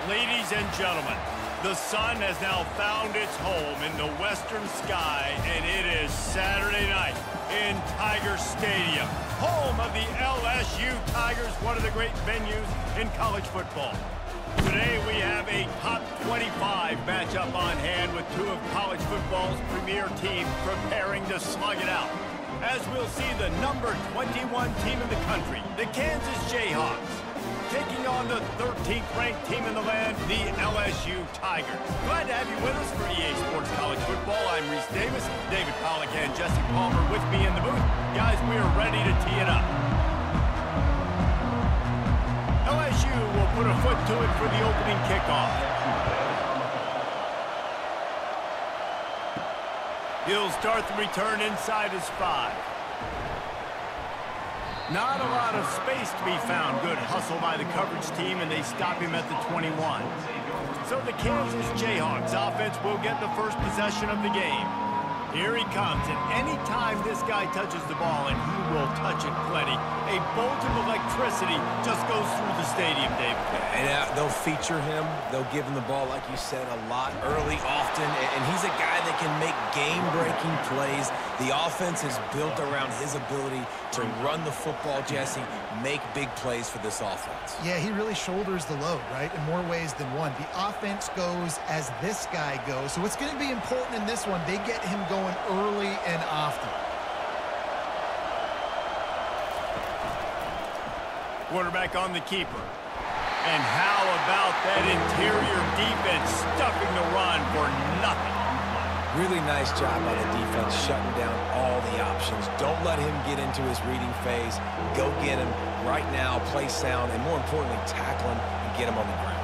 Ladies and gentlemen, the sun has now found its home in the western sky, and it is Saturday night in Tiger Stadium, home of the LSU Tigers, one of the great venues in college football. Today we have a top 25 matchup on hand with two of college football's premier teams preparing to slug it out. As we'll see the number 21 team in the country, the Kansas Jayhawks, taking on the 13th ranked team in the land, the LSU Tigers. Glad to have you with us for EA Sports College Football. I'm Reese Davis, David Pollack, and Jesse Palmer with me in the booth. Guys, we are ready to tee it up. LSU will put a foot to it for the opening kickoff. He'll start the return inside his 5. Not a lot of space to be found. Good hustle by the coverage team, and they stop him at the 21. So the Kansas Jayhawks offense will get the first possession of the game. Here he comes, and any time this guy touches the ball, and he will touch it plenty, a bolt of electricity just goes through the stadium, Dave. And they'll feature him. They'll give him the ball, like you said, a lot, early, often, and he's a guy that can make game-breaking plays. The offense is built around his ability to run the football, Jesse, make big plays for this offense. Yeah, he really shoulders the load, right, in more ways than one. The offense goes as this guy goes, so it's going to be important in this one. They get him going early and often. Quarterback on the keeper. And how about that interior defense stuffing the run for nothing? Really nice job by the defense shutting down all the options. Don't let him get into his reading phase. Go get him right now, play sound, and more importantly, tackle him and get him on the ground.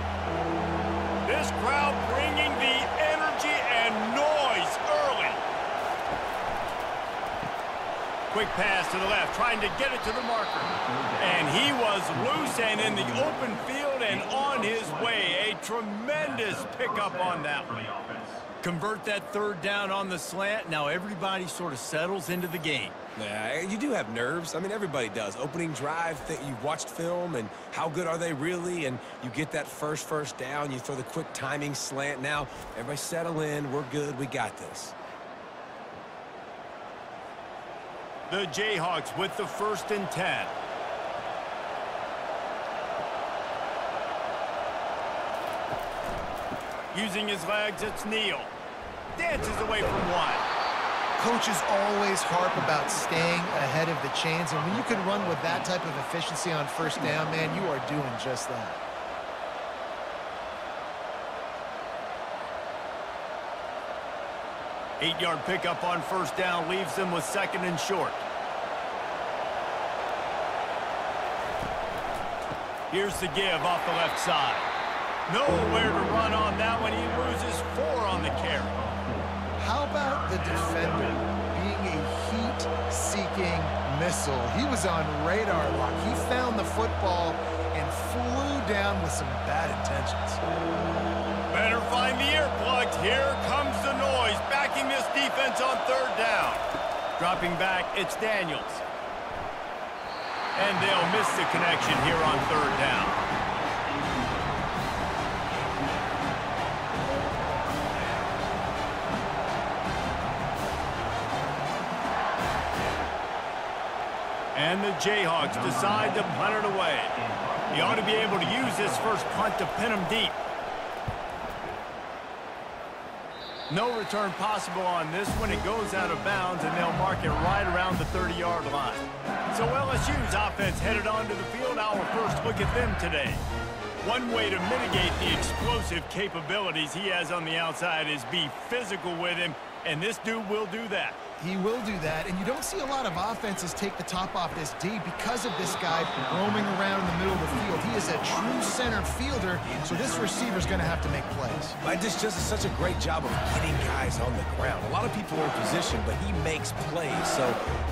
This crowd bringing the energy and noise early. Quick pass to the left, trying to get it to the marker. And he was loose and in the open field and on his way. A tremendous pickup on that one. Convert that third down on the slant. Now everybody sort of settles into the game. Yeah, you do have nerves. I mean, everybody does. Opening drive, you've watched film, and how good are they really? And you get that first down. You throw the quick timing slant. Now, everybody settle in. We're good. We got this. The Jayhawks with the 1st and 10. Using his legs, it's Neal. Dances away from one. Coaches always harp about staying ahead of the chains, and when you can run with that type of efficiency on 1st down, man, you are doing just that. Eight-yard pickup on 1st down leaves them with 2nd and short. Here's the give off the left side. Nowhere to run on that one. He loses 4 on the carry. How about the defender being a heat-seeking missile? He was on radar lock. He found the football and flew down with some bad intentions. Better find the earplugs. Here comes the noise, backing this defense on 3rd down. Dropping back, it's Daniels. And they'll miss the connection here on 3rd down. And the Jayhawks decide to punt it away. He ought to be able to use this first punt to pin him deep. No return possible on this one. It goes out of bounds, and they'll mark it right around the 30-yard line. So LSU's offense headed onto the field. Our first look at them today. One way to mitigate the explosive capabilities he has on the outside is be physical with him, and this dude will do that. He will do that, and you don't see a lot of offenses take the top off this D because of this guy roaming around in the middle of the field. He is a true center fielder, so this receiver's going to have to make plays. This just is such a great job of getting guys on the ground. A lot of people are in position, but he makes plays, so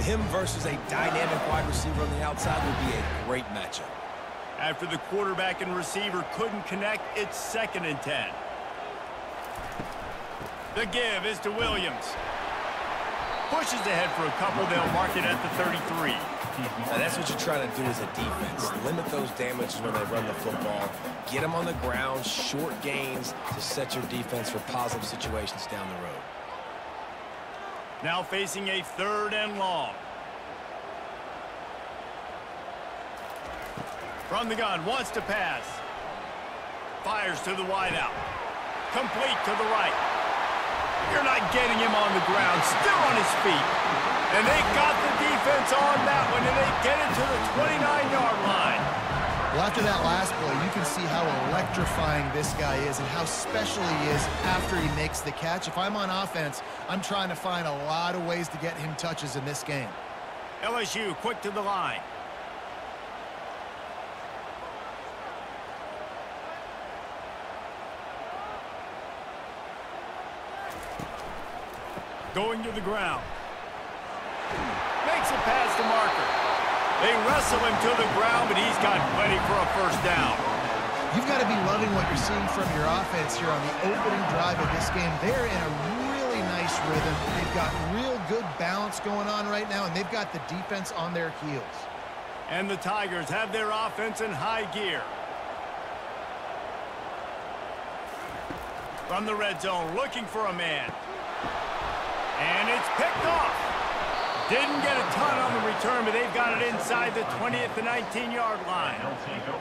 him versus a dynamic wide receiver on the outside would be a great matchup. After the quarterback and receiver couldn't connect, it's 2nd and 10. The give is to Williams. Pushes ahead for a couple. They'll mark it at the 33. Now that's what you're trying to do as a defense. Limit those damages when they run the football. Get them on the ground, short gains to set your defense for positive situations down the road. Now facing a 3rd and long. From the gun, wants to pass. Fires to the wideout. Complete to the right. You're not getting him on the ground, still on his feet. And they got the defense on that one, and they get it to the 29-yard line. Well, after that last play, you can see how electrifying this guy is and how special he is after he makes the catch. If I'm on offense, I'm trying to find a lot of ways to get him touches in this game. LSU quick to the line. Going to the ground. Makes a pass to Marker. They wrestle him to the ground, but he's got plenty for a 1st down. You've got to be loving what you're seeing from your offense here on the opening drive of this game. They're in a really nice rhythm. They've got real good balance going on right now, and they've got the defense on their heels. And the Tigers have their offense in high gear. From the red zone, looking for a man. And it's picked off. Didn't get a ton on the return, but they've got it inside the 20 at the 19-yard line.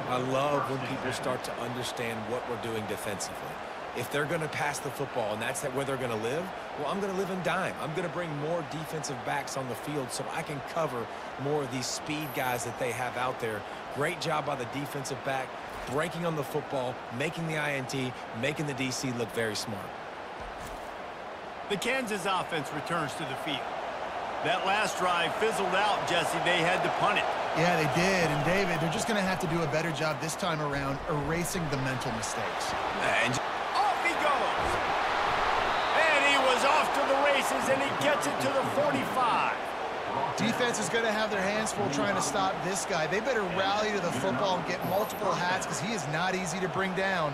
I love when people start to understand what we're doing defensively. If they're going to pass the football and that's where they're going to live, well, I'm going to live in dime. I'm going to bring more defensive backs on the field so I can cover more of these speed guys that they have out there. Great job by the defensive back, breaking on the football, making the INT, making the DC look very smart. The Kansas offense returns to the field. That last drive fizzled out, Jesse. They had to punt it. Yeah, they did. And, David, they're just going to have to do a better job this time around erasing the mental mistakes. And off he goes. And he was off to the races, and he gets it to the 45. Defense is going to have their hands full trying to stop this guy. They better rally to the football and get multiple hats because he is not easy to bring down.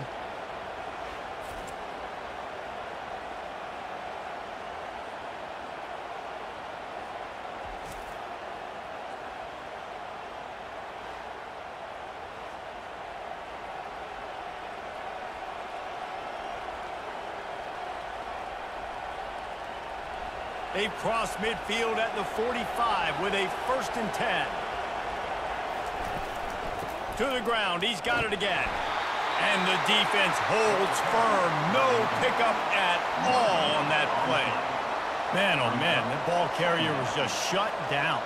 They've crossed midfield at the 45 with a 1st and 10. To the ground, he's got it again. And the defense holds firm. No pickup at all on that play. Man, oh man, that ball carrier was just shut down.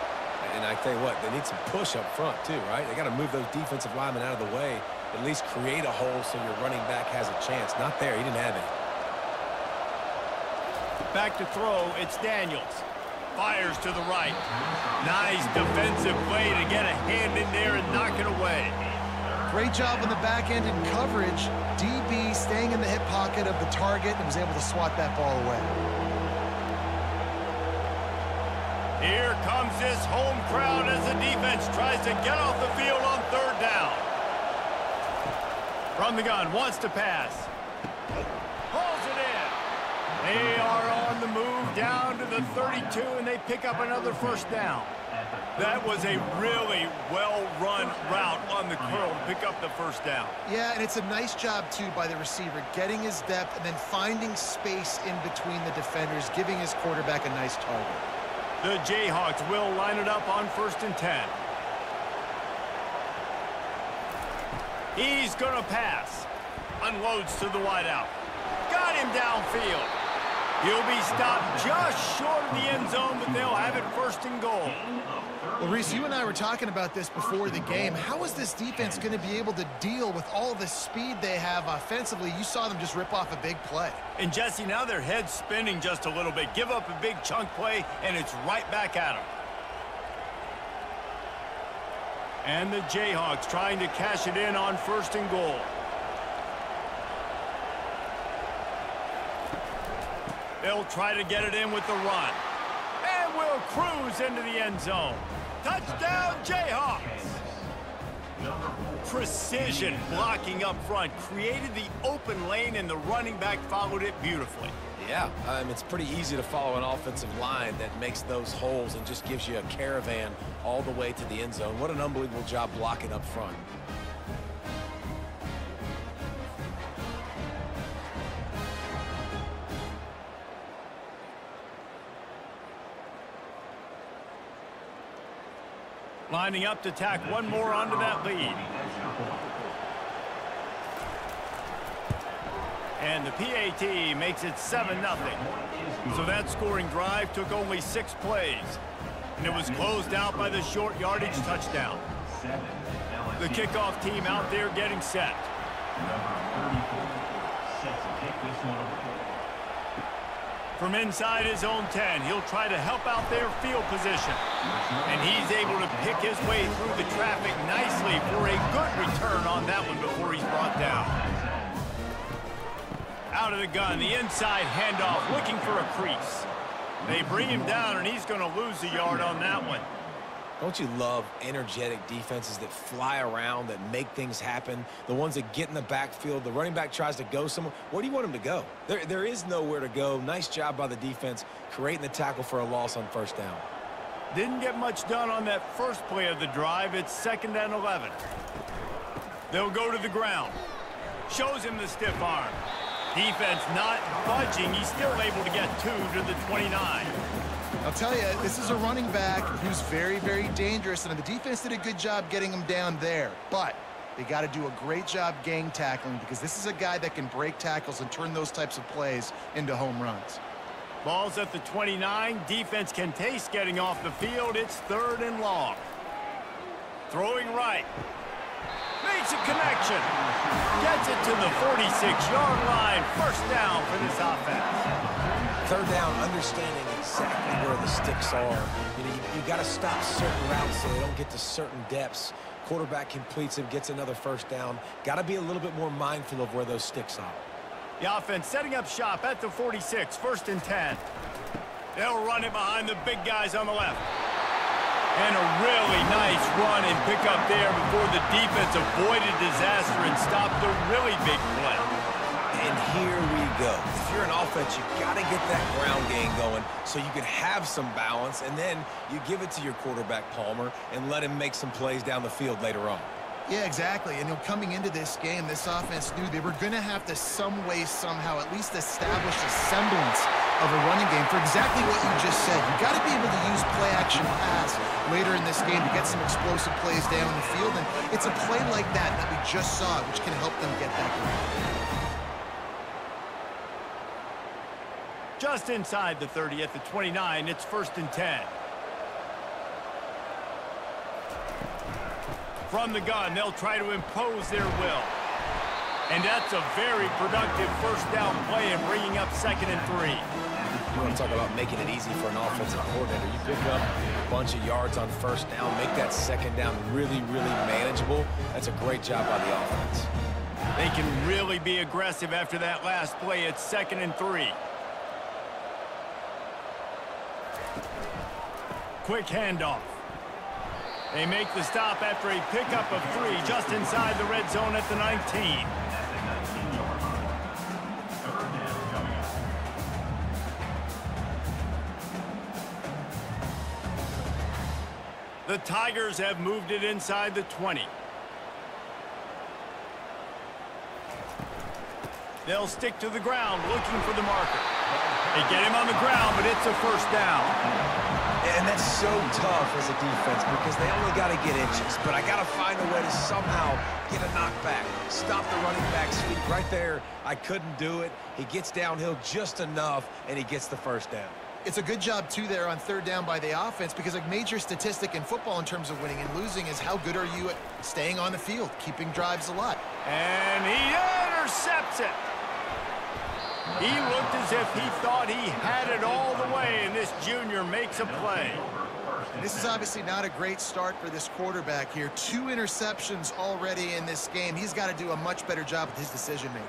And I tell you what, they need some push up front too, right? They got to move those defensive linemen out of the way, at least create a hole so your running back has a chance. Not there, he didn't have it. Back to throw, it's Daniels. Fires to the right. Nice defensive play to get a hand in there and knock it away. Great job on the back end in coverage. DB staying in the hip pocket of the target and was able to swat that ball away. Here comes this home crowd as the defense tries to get off the field on 3rd down. From the gun, wants to pass. Pulls it in. They are on the move down to the 32, and they pick up another 1st down. That was a really well-run route on the curl to pick up the 1st down. Yeah, and it's a nice job, too, by the receiver, getting his depth and then finding space in between the defenders, giving his quarterback a nice target. The Jayhawks will line it up on 1st and 10. He's going to pass. Unloads to the wideout. Got him downfield. He'll be stopped just short of the end zone, but they'll have it 1st and goal. Well, Reese, you and I were talking about this before the game. How is this defense going to be able to deal with all the speed they have offensively? You saw them just rip off a big play. And, Jesse, now their head's spinning just a little bit. Give up a big chunk play, and it's right back at them. And the Jayhawks trying to cash it in on 1st and goal. They'll try to get it in with the run. And will cruise into the end zone. Touchdown, Jayhawks! Precision blocking up front created the open lane, and the running back followed it beautifully. Yeah, it's pretty easy to follow an offensive line that makes those holes and just gives you a caravan all the way to the end zone. What an unbelievable job blocking up front. Lining up to tack one more onto that lead. And the PAT makes it 7-0. So that scoring drive took only 6 plays. And it was closed out by the short yardage touchdown. The kickoff team out there getting set. From inside his own 10, he'll try to help out their field position. And he's able to pick his way through the traffic nicely for a good return on that one before he's brought down. Out of the gun, the inside handoff, looking for a crease. They bring him down, and he's going to lose a yard on that one. Don't you love energetic defenses that fly around, that make things happen? The ones that get in the backfield, the running back tries to go somewhere. Where do you want him to go? There is nowhere to go. Nice job by the defense creating the tackle for a loss on first down. Didn't get much done on that first play of the drive. It's 2nd and 11. They'll go to the ground. Shows him the stiff arm. Defense not budging. He's still able to get 2 to the 29. I'll tell you, this is a running back who's very, very dangerous, and the defense did a good job getting him down there. But they got to do a great job gang tackling, because this is a guy that can break tackles and turn those types of plays into home runs. Ball's at the 29. Defense can taste getting off the field. It's 3rd and long. Throwing right. Makes a connection. Gets it to the 46-yard line. First down for this offense. 3rd down, understanding exactly where the sticks are. You got to stop certain routes so they don't get to certain depths. Quarterback completes him, gets another first down. Got to be a little bit more mindful of where those sticks are. The offense setting up shop at the 46, 1st and 10. They'll run it behind the big guys on the left. And a really nice run and pick up there before the defense avoided disaster and stopped the really big play. And here we go. If you're an offense, you got to get that ground game going so you can have some balance, and then you give it to your quarterback, Palmer, and let him make some plays down the field later on. Yeah, exactly. And coming into this game, this offense knew they were going to have to some way, somehow, at least establish a semblance of a running game for exactly what you just said. You got to be able to use play-action pass later in this game to get some explosive plays down the field, and it's a play like that we just saw, which can help them get that going. Just inside the 30 at the 29, it's 1st and 10. From the gun, they'll try to impose their will. And that's a very productive first down play and bringing up 2nd and 3. You want to talk about making it easy for an offensive coordinator. You pick up a bunch of yards on first down, make that 2nd down really, really manageable. That's a great job by the offense. They can really be aggressive after that last play. It's 2nd and 3. Quick handoff. They make the stop after a pickup of 3 just inside the red zone at the 19. The Tigers have moved it inside the 20. They'll stick to the ground looking for the marker. They get him on the ground, but it's a first down. And that's so tough as a defense because they only got to get inches. But I got to find a way to somehow get a knockback, stop the running back's feet. Right there, I couldn't do it. He gets downhill just enough, and he gets the first down. It's a good job, too, there on 3rd down by the offense, because a major statistic in football in terms of winning and losing is how good are you at staying on the field, keeping drives alive. And he intercepts it. He looked as if he thought he had it all the way, and this junior makes a play. This is obviously not a great start for this quarterback here. 2 interceptions already in this game. He's got to do a much better job with his decision-making.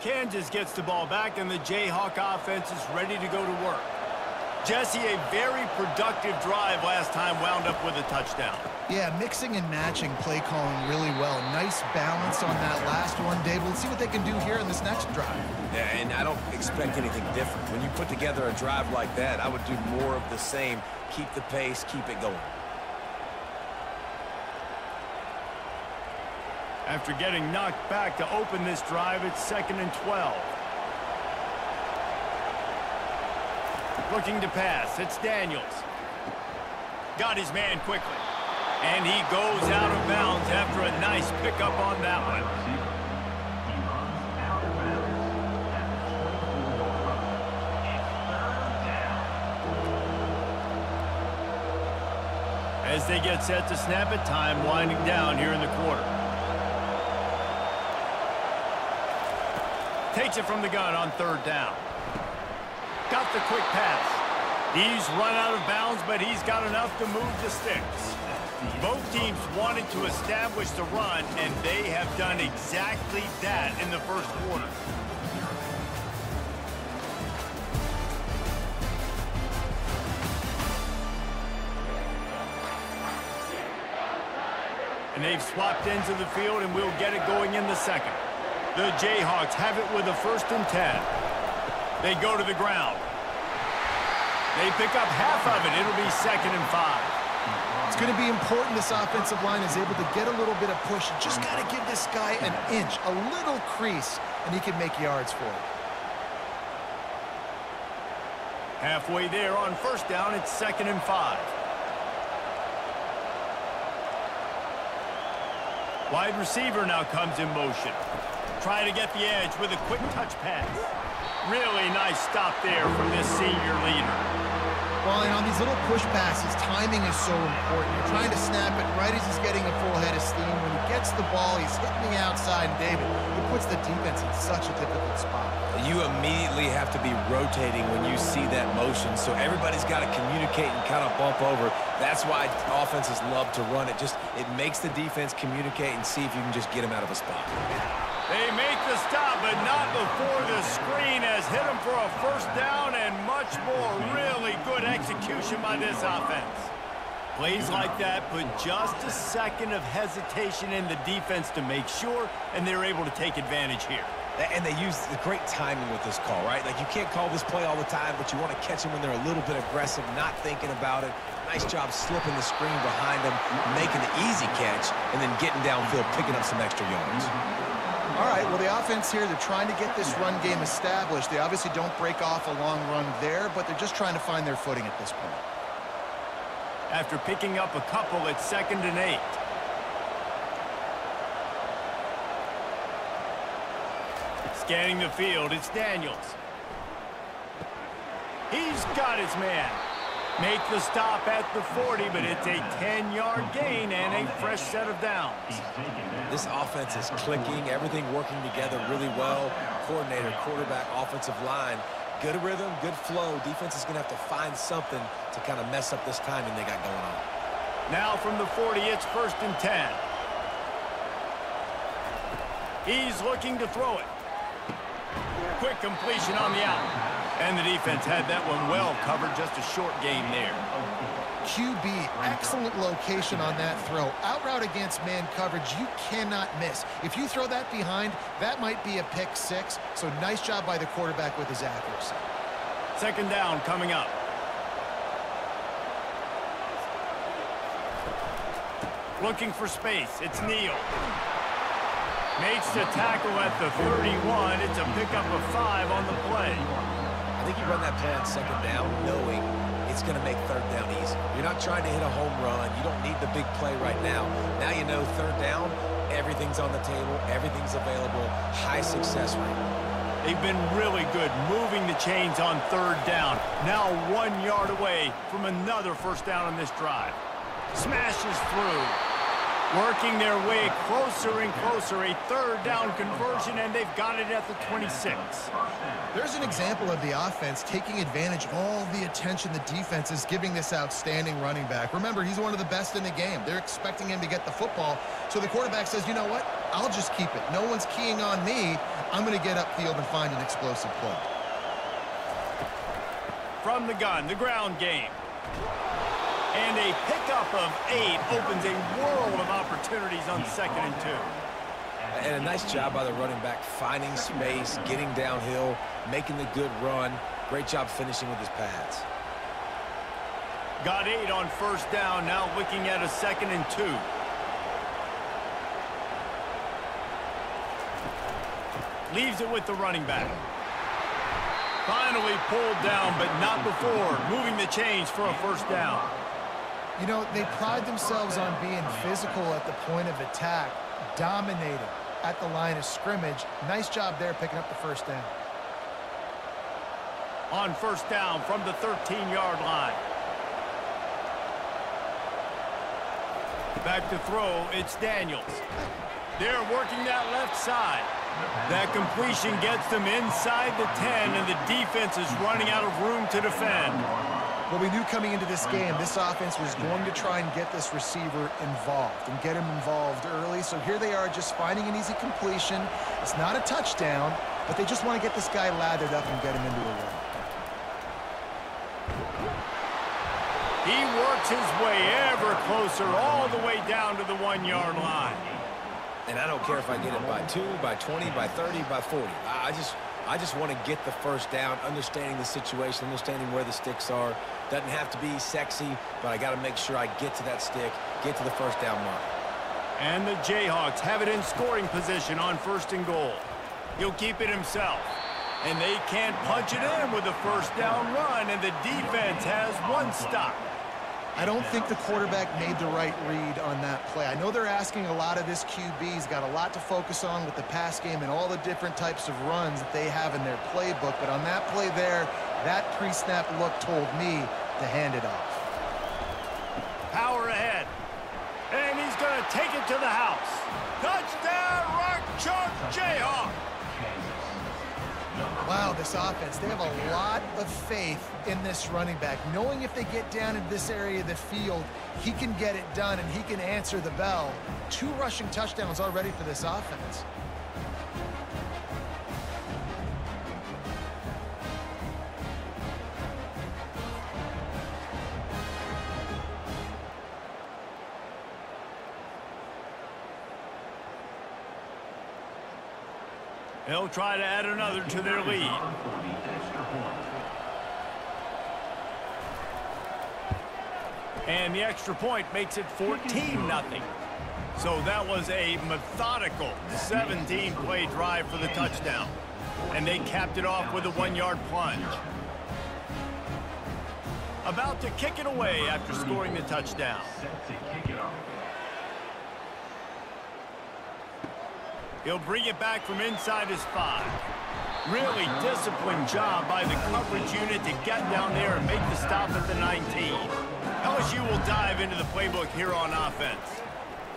Kansas gets the ball back, and the Jayhawk offense is ready to go to work. Jesse, a very productive drive last time wound up with a touchdown. Yeah, mixing and matching play calling really well. Nice balance on that last one, Dave. Let's see what they can do here in this next drive. Yeah, and I don't expect anything different. When you put together a drive like that, I would do more of the same. Keep the pace, keep it going. After getting knocked back to open this drive, it's 2nd and 12. Looking to pass, it's Daniels. Got his man quickly. And he goes out of bounds after a nice pickup on that one. As they get set to snap it, time winding down here in the quarter. Takes it from the gun on 3rd down. Got the quick pass. He's run out of bounds, but he's got enough to move the sticks. Both teams wanted to establish the run, and they have done exactly that in the first quarter. And they've swapped ends of the field, and we'll get it going in the second. The Jayhawks have it with a 1st and 10. They go to the ground. They pick up half of it. It'll be 2nd and 5. It's going to be important this offensive line is able to get a little bit of push. You just got to give this guy an inch, a little crease, and he can make yards for it. Halfway there on 1st down, it's 2nd and 5. Wide receiver now comes in motion. Trying to get the edge with a quick touch pass. Really nice stop there from this senior leader. Well, and on these little push passes, timing is so important. You're trying to snap it right as he's getting a full head of steam. When he gets the ball, he's hitting the outside, and David, it puts the defense in such a difficult spot. You immediately have to be rotating when you see that motion, so everybody's got to communicate and kind of bump over. That's why offenses love to run it. It makes the defense communicate and see if you can just get him out of a spot. They make the stop, but not before the screen has hit him for a 1st down and much more. Really good execution by this offense. Plays like that put just a second of hesitation in the defense to make sure, and they're able to take advantage here. And they use the great timing with this call, right? Like, you can't call this play all the time, but you want to catch them when they're a little bit aggressive, not thinking about it. Nice job slipping the screen behind them, making the easy catch, and then getting downfield, picking up some extra yards. All right, well, the offense here, they're trying to get this run game established. They obviously don't break off a long run there, but they're just trying to find their footing at this point. After picking up a couple, it's 2nd and 8. Scanning the field, it's Daniels. He's got his man. Make the stop at the 40, but it's a 10-yard gain and a fresh set of downs. This offense is clicking, everything working together really well. Coordinator, quarterback, offensive line, good rhythm, good flow. Defense is going to have to find something to kind of mess up this timing they got going on. Now from the 40, it's 1st and 10. He's looking to throw it. Quick completion on the out. And the defense had that one well covered, just a short gain there. QB, excellent location on that throw. Out route against man coverage, you cannot miss. If you throw that behind, that might be a pick 6. So nice job by the quarterback with his accuracy. 2nd down coming up. Looking for space, it's Neal. Makes the tackle at the 31. It's a pickup of 5 on the play. I think you run that play on 2nd down knowing it's going to make 3rd down easy. You're not trying to hit a home run. You don't need the big play right now. Now you know 3rd down, everything's on the table, everything's available, high success rate. They've been really good moving the chains on 3rd down. Now 1 yard away from another 1st down on this drive. Smashes through. Working their way closer and closer, a 3rd down conversion, and they've got it at the 26. There's an example of the offense taking advantage of all the attention the defense is giving this outstanding running back. Remember, he's one of the best in the game. They're expecting him to get the football, so the quarterback says, you know what? I'll just keep it. No one's keying on me. I'm going to get upfield and find an explosive play. From the gun, the ground game. And a pickup of 8 opens a world of opportunities on 2nd and 2. And a nice job by the running back, finding space, getting downhill, making the good run. Great job finishing with his pads. Got 8 on 1st down, now looking at a 2nd and 2. Leaves it with the running back. Finally pulled down, but not before moving the chains for a 1st down. You know, they pride themselves on being physical at the point of attack, dominating at the line of scrimmage. Nice job there picking up the 1st down. On 1st down from the 13-yard line. Back to throw, it's Daniels. They're working that left side. That completion gets them inside the 10, and the defense is running out of room to defend. Well, we knew coming into this game, this offense was going to try and get this receiver involved and get him involved early. So here they are just finding an easy completion. It's not a touchdown, but they just want to get this guy lathered up and get him into a run. He works his way ever closer all the way down to the 1-yard line. And I don't care if I get it by 2, by 20, by 30, by 40. I just want to get the 1st down, understanding the situation, understanding where the sticks are. Doesn't have to be sexy, but I got to make sure I get to that stick, get to the 1st down mark. And the Jayhawks have it in scoring position on 1st and goal. He'll keep it himself. And they can't punch it in with a 1st down run, and the defense has 1 stop. I don't think the quarterback made the right read on that play. I know they're asking a lot of this QB. He's got a lot to focus on with the pass game and all the different types of runs that they have in their playbook. But on that play there, that pre-snap look told me to hand it off. Power ahead. And he's going to take it to the house. Touchdown, Rock Chalk Jayhawk. Wow, this offense, they have a lot of faith in this running back, knowing if they get down in this area of the field, he can get it done and he can answer the bell. 2 rushing touchdowns already for this offense. They'll try to add another to their lead. And the extra point makes it 14-0. So that was a methodical 17-play drive for the touchdown. And they capped it off with a 1-yard plunge. About to kick it away after scoring the touchdown. He'll bring it back from inside his 5. Really disciplined job by the coverage unit to get down there and make the stop at the 19. LSU will dive into the playbook here on offense.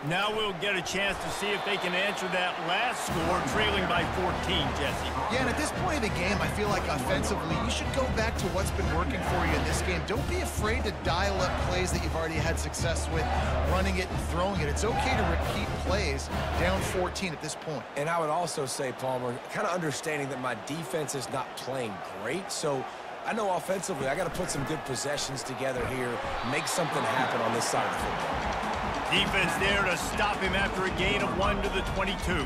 Now we'll get a chance to see if they can answer that last score, trailing by 14, Jesse. Yeah, and at this point of the game, I feel like offensively, you should go back to what's been working for you in this game. Don't be afraid to dial up plays that you've already had success with, running it and throwing it. It's okay to repeat plays down 14 at this point. And I would also say, Palmer, kind of understanding that my defense is not playing great, so I know offensively I got to put some good possessions together here, make something happen on this side of the football. Defense there to stop him after a gain of 1 to the 22.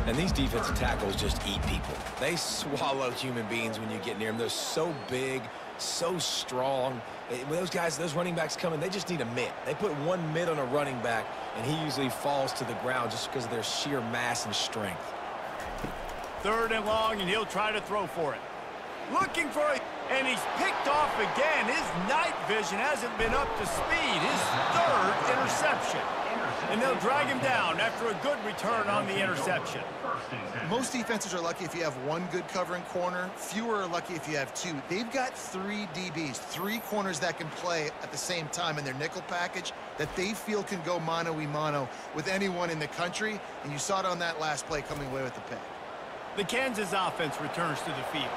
And these defensive tackles just eat people. They swallow human beings when you get near them. They're so big, so strong. When those guys, those running backs come in, they just need a mitt. They put 1 mitt on a running back, and he usually falls to the ground just because of their sheer mass and strength. 3rd and long, and he'll try to throw for it. Looking for it, and he's picked off again. His night vision hasn't been up to speed. His 3rd interception. And they'll drag him down after a good return on the interception. Most defenses are lucky if you have 1 good covering corner. Fewer are lucky if you have 2. They've got 3 DBs, 3 corners that can play at the same time in their nickel package that they feel can go mano-a-mano with anyone in the country. And you saw it on that last play coming away with the pick. The Kansas offense returns to the field.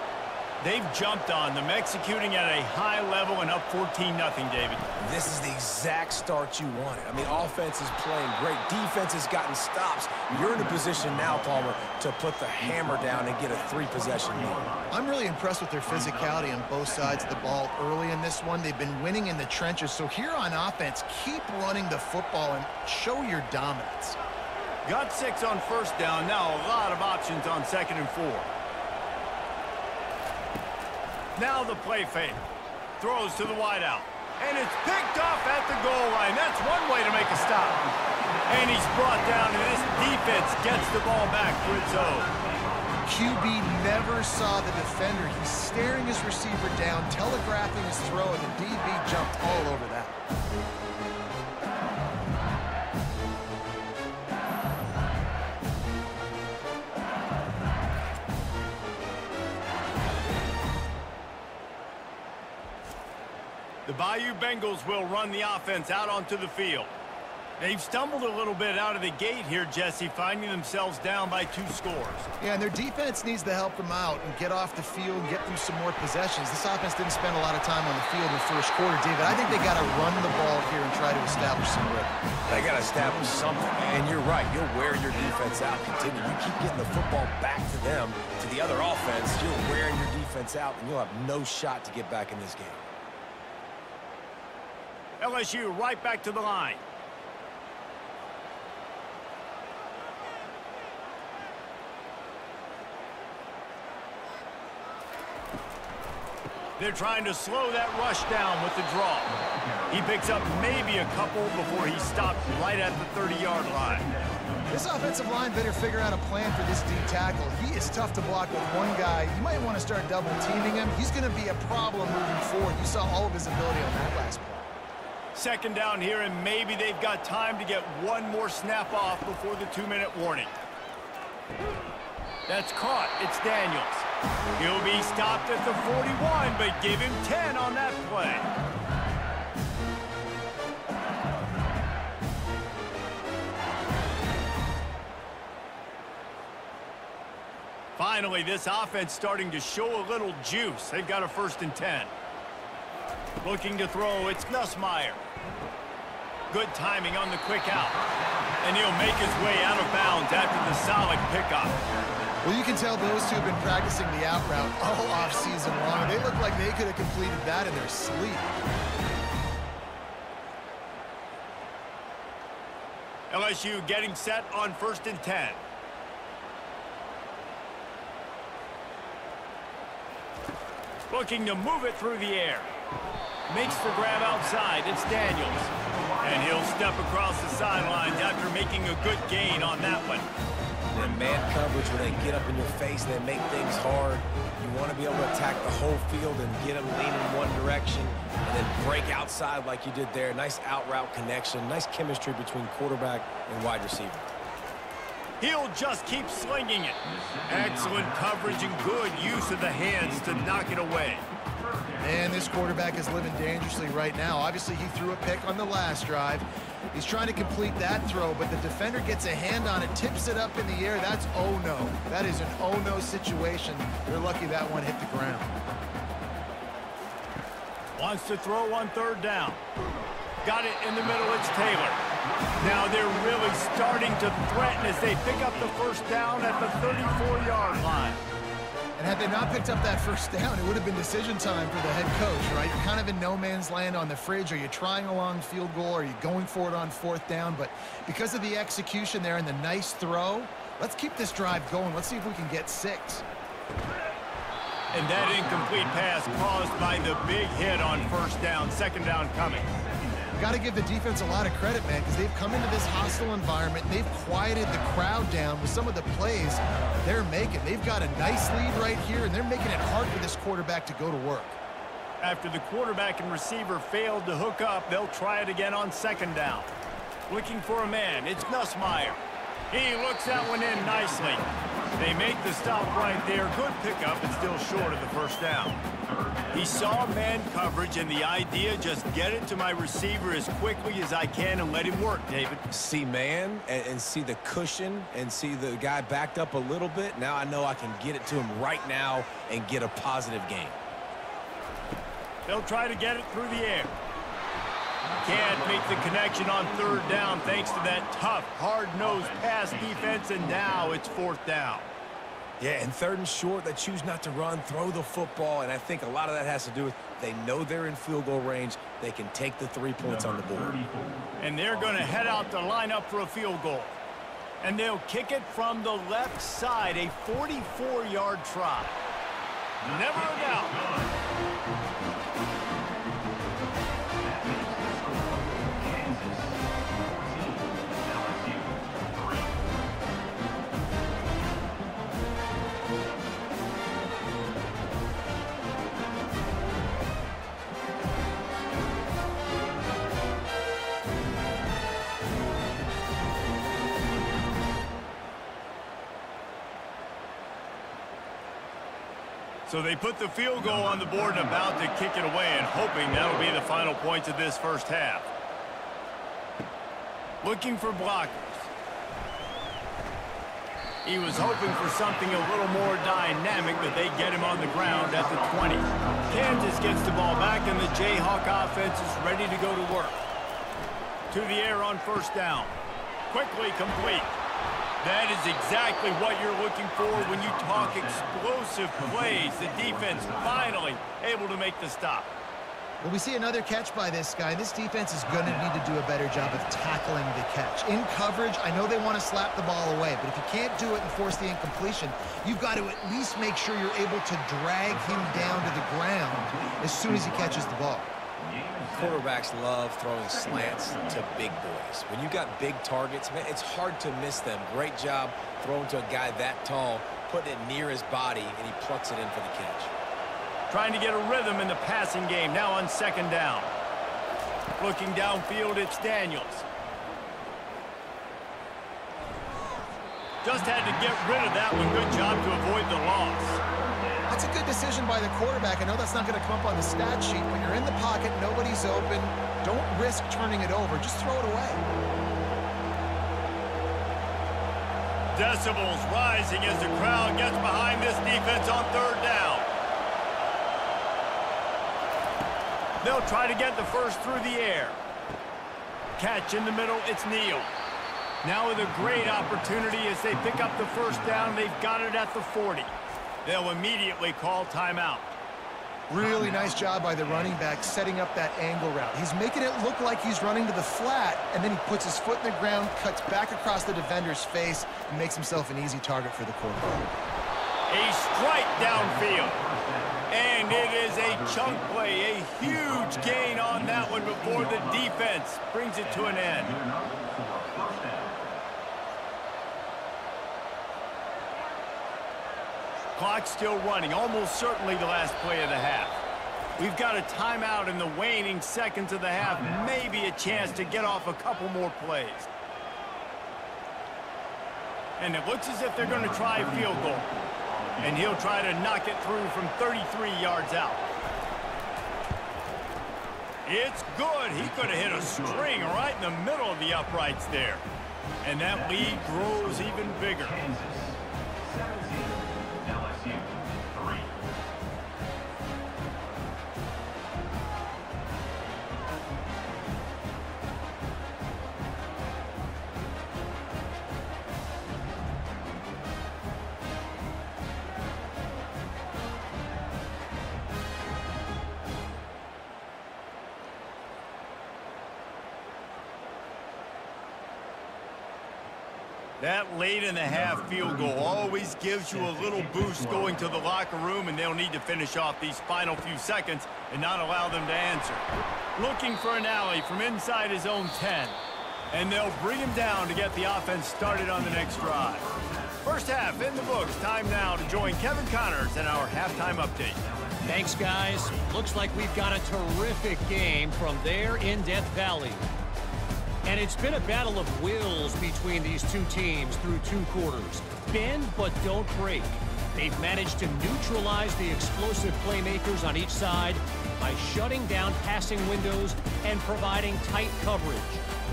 They've jumped on them, executing at a high level and up 14-0, David. This is the exact start you wanted. I mean, offense is playing great. Defense has gotten stops. You're in a position now, Palmer, to put the hammer down and get a 3-possession lead. I'm really impressed with their physicality on both sides of the ball early in this one. They've been winning in the trenches. So here on offense, keep running the football and show your dominance. Got 6 on first down. Now a lot of options on 2nd and 4. Now the play fake. Throws to the wideout. And it's picked off at the goal line. That's one way to make a stop. And he's brought down, and this defense gets the ball back for its own. QB never saw the defender. He's staring his receiver down, telegraphing his throw, and the DB jumped all over that. The Bayou Bengals will run the offense out onto the field. They've stumbled a little bit out of the gate here, Jesse, finding themselves down by 2 scores. Yeah, and their defense needs to help them out and get off the field and get through some more possessions. This offense didn't spend a lot of time on the field in the first quarter, David. I think they got to run the ball here and try to establish some rhythm. They got to establish something. And you're right. You'll wear your defense out. Continue. You keep getting the football back to them, to the other offense. You're wearing your defense out, and you'll have no shot to get back in this game. LSU right back to the line. They're trying to slow that rush down with the draw. He picks up maybe a couple before he stopped right at the 30-yard line. This offensive line better figure out a plan for this D tackle. He is tough to block with one guy. You might want to start double-teaming him. He's going to be a problem moving forward. You saw all of his ability on that last play. 2nd down here, and maybe they've got time to get one more snap off before the 2-minute warning. That's caught. It's Daniels. He'll be stopped at the 41, but give him 10 on that play. Finally, this offense starting to show a little juice. They've got a 1st and 10. Looking to throw, it's Nussmeier. Good timing on the quick out. And he'll make his way out of bounds after the solid pickup. Well, you can tell those two have been practicing the out route all off-season long. They look like they could have completed that in their sleep. LSU getting set on 1st and 10. Looking to move it through the air. Makes the grab outside. It's Daniels. And he'll step across the sidelines after making a good gain on that one. In man coverage, when they get up in your face, they make things hard. You want to be able to attack the whole field and get them leaning one direction and then break outside like you did there. Nice out route connection. Nice chemistry between quarterback and wide receiver. He'll just keep slinging it. Excellent coverage and good use of the hands to knock it away. And this quarterback is living dangerously right now. Obviously, he threw a pick on the last drive. He's trying to complete that throw, but the defender gets a hand on it, tips it up in the air. That's oh-no. That is an oh-no situation. They're lucky that one hit the ground. Wants to throw on 3rd down. Got it in the middle. It's Taylor. Now they're really starting to threaten as they pick up the 1st down at the 34-yard line. And had they not picked up that 1st down, it would have been decision time for the head coach, right? You're kind of in no man's land on the fridge. Are you trying a long field goal? Are you going for it on 4th down? But because of the execution there and the nice throw, let's keep this drive going. Let's see if we can get 6. And that incomplete pass caused by the big hit on 1st down. 2nd down coming. Got to give the defense a lot of credit, man, because they've come into this hostile environment. They've quieted the crowd down with some of the plays they're making. They've got a nice lead right here, and they're making it hard for this quarterback to go to work. After the quarterback and receiver failed to hook up, they'll try it again on 2nd down. Looking for a man. It's Nussmeier. He looks that one in nicely. They make the stop right there. Good pickup, and still short of the first down. He saw man coverage, and the idea, just get it to my receiver as quickly as I can and let him work, David. See man and see the cushion and see the guy backed up a little bit. Now I know I can get it to him right now and get a positive gain. They'll try to get it through the air. Can't make the connection on third down thanks to that tough, hard-nosed pass defense, and now it's fourth down. Yeah, and third and short, they choose not to run, throw the football, and I think a lot of that has to do with they know they're in field goal range. They can take the 3 points on the board. And they're going to head out to line up for a field goal. And they'll kick it from the left side, a 44-yard try. Never a doubt. So they put the field goal on the board and about to kick it away, and hoping that'll be the final points of this first half. Looking for blockers. He was hoping for something a little more dynamic, but they get him on the ground at the 20. Kansas gets the ball back, and the Jayhawk offense is ready to go to work. To the air on first down. Quickly complete. That is exactly what you're looking for when you talk explosive plays. The defense finally able to make the stop. Well, we see another catch by this guy. This defense is going to need to do a better job of tackling the catch. In coverage, I know they want to slap the ball away, but if you can't do it and force the incompletion, you've got to at least make sure you're able to drag him down to the ground as soon as he catches the ball. Quarterbacks love throwing slants to big boys. When you got big targets, man, it's hard to miss them. Great job throwing to a guy that tall, putting it near his body, and he plucks it in for the catch. Trying to get a rhythm in the passing game, now on second down. Looking downfield, it's Daniels. Just had to get rid of that one. Good job to avoid the loss. That's a good decision by the quarterback. I know that's not going to come up on the stat sheet. When you're in the pocket, nobody's open. Don't risk turning it over. Just throw it away. Decibels rising as the crowd gets behind this defense on third down. They'll try to get the first through the air. Catch in the middle, it's Neal. Now with a great opportunity as they pick up the first down. They've got it at the 40. They'll immediately call timeout. Really nice job by the running back setting up that angle route. He's making it look like he's running to the flat, and then he puts his foot in the ground, cuts back across the defender's face, and makes himself an easy target for the quarterback. A strike downfield. And it is a chunk play, a huge gain on that one before the defense brings it to an end. Clock still running, almost certainly the last play of the half. We've got a timeout in the waning seconds of the half, maybe a chance to get off a couple more plays. And it looks as if they're going to try a field goal. And he'll try to knock it through from 33 yards out. It's good. He could have hit a string right in the middle of the uprights there. And that lead grows even bigger. That late in the half field goal always gives you a little boost going to the locker room, and they'll need to finish off these final few seconds and not allow them to answer. Looking for an alley from inside his own 10. And they'll bring him down to get the offense started on the next drive. First half in the books. Time now to join Kevin Connors in our halftime update. Thanks, guys. Looks like we've got a terrific game from there in Death Valley. And it's been a battle of wills between these two teams through 2 quarters. Bend but don't break. They've managed to neutralize the explosive playmakers on each side by shutting down passing windows and providing tight coverage.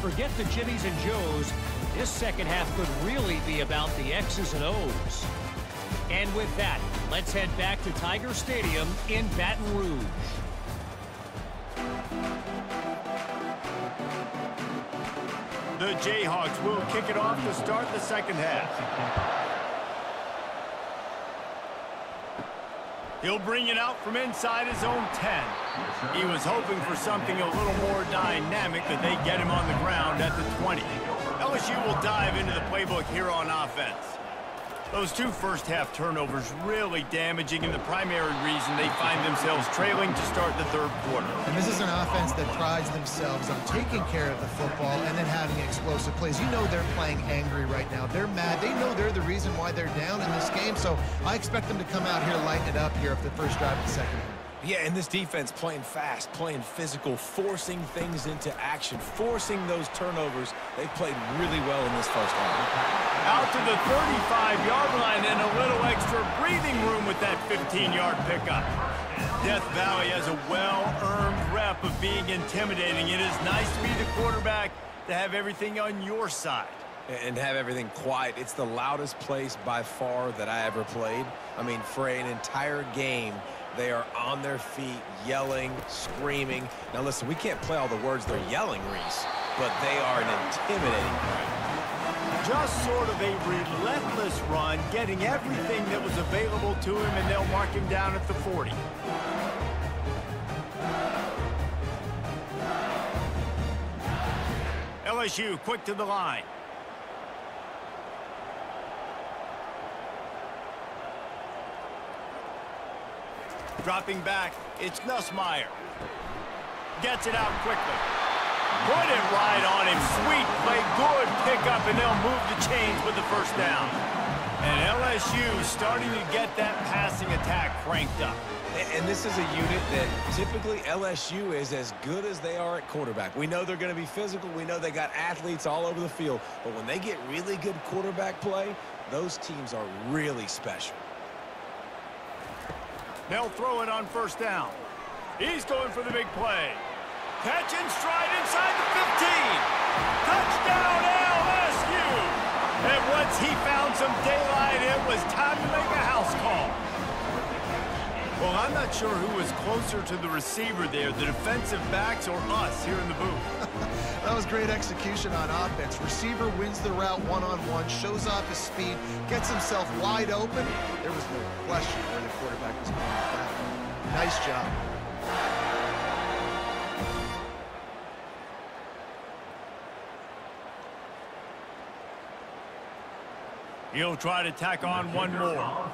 Forget the Jimmies and Joes. This second half could really be about the X's and O's. And with that, let's head back to Tiger Stadium in Baton Rouge. The Jayhawks will kick it off to start the second half. He'll bring it out from inside his own 10. He was hoping for something a little more dynamic, but they get him on the ground at the 20. LSU will dive into the playbook here on offense. Those 2 first-half turnovers really damaging, and the primary reason they find themselves trailing to start the 3rd quarter. And this is an offense that prides themselves on taking care of the football and then having explosive plays. You know they're playing angry right now. They're mad. They know they're the reason why they're down in this game, so I expect them to come out here, lighten it up here for the first drive of the second half. Yeah, and this defense playing fast, playing physical, forcing things into action, forcing those turnovers. They played really well in this first half. Out to the 35-yard line and a little extra breathing room with that 15-yard pickup. Death Valley has a well-earned rep of being intimidating. It is nice to be the quarterback, to have everything on your side. And have everything quiet. It's the loudest place by far that I ever played. I mean, for an entire game, they are on their feet, yelling, screaming. Now, listen, we can't play all the words they're yelling, Reese, but they are an intimidating crowd. Just sort of a relentless run, getting everything that was available to him, and they'll mark him down at the 40. LSU quick to the line. Dropping back, it's Nussmeier. Gets it out quickly. Put it right on him. Sweet play, good pickup, and they'll move the chains with the first down. And LSU starting to get that passing attack cranked up. And this is a unit that typically LSU is as good as they are at quarterback. We know they're going to be physical. We know they got athletes all over the field. But when they get really good quarterback play, those teams are really special. They'll throw it on first down. He's going for the big play. Catch and stride inside the 15. Touchdown, LSU. And once he found some daylight, it was time to make a house call. Well, I'm not sure who was closer to the receiver there, the defensive backs or us here in the booth. That was great execution on offense. Receiver wins the route one-on-one, shows off his speed, gets himself wide open. There was no question where the quarterback was going with that one. Nice job. He'll try to tack on one more.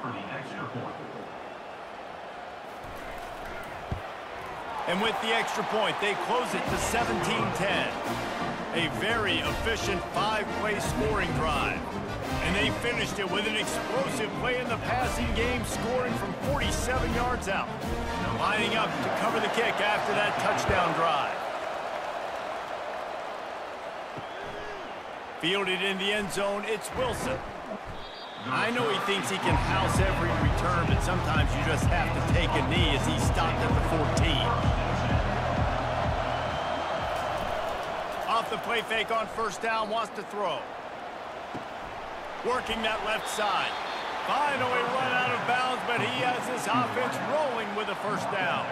And with the extra point, they close it to 17-10. A very efficient 5-play scoring drive. And they finished it with an explosive play in the passing game, scoring from 47 yards out. Lining up to cover the kick after that touchdown drive. Fielded in the end zone, it's Wilson. I know he thinks he can house every return, but sometimes you just have to take a knee as he stopped at the 14. Off the play fake on first down, wants to throw. Working that left side. Finally run out of bounds, but he has this offense rolling with a first down.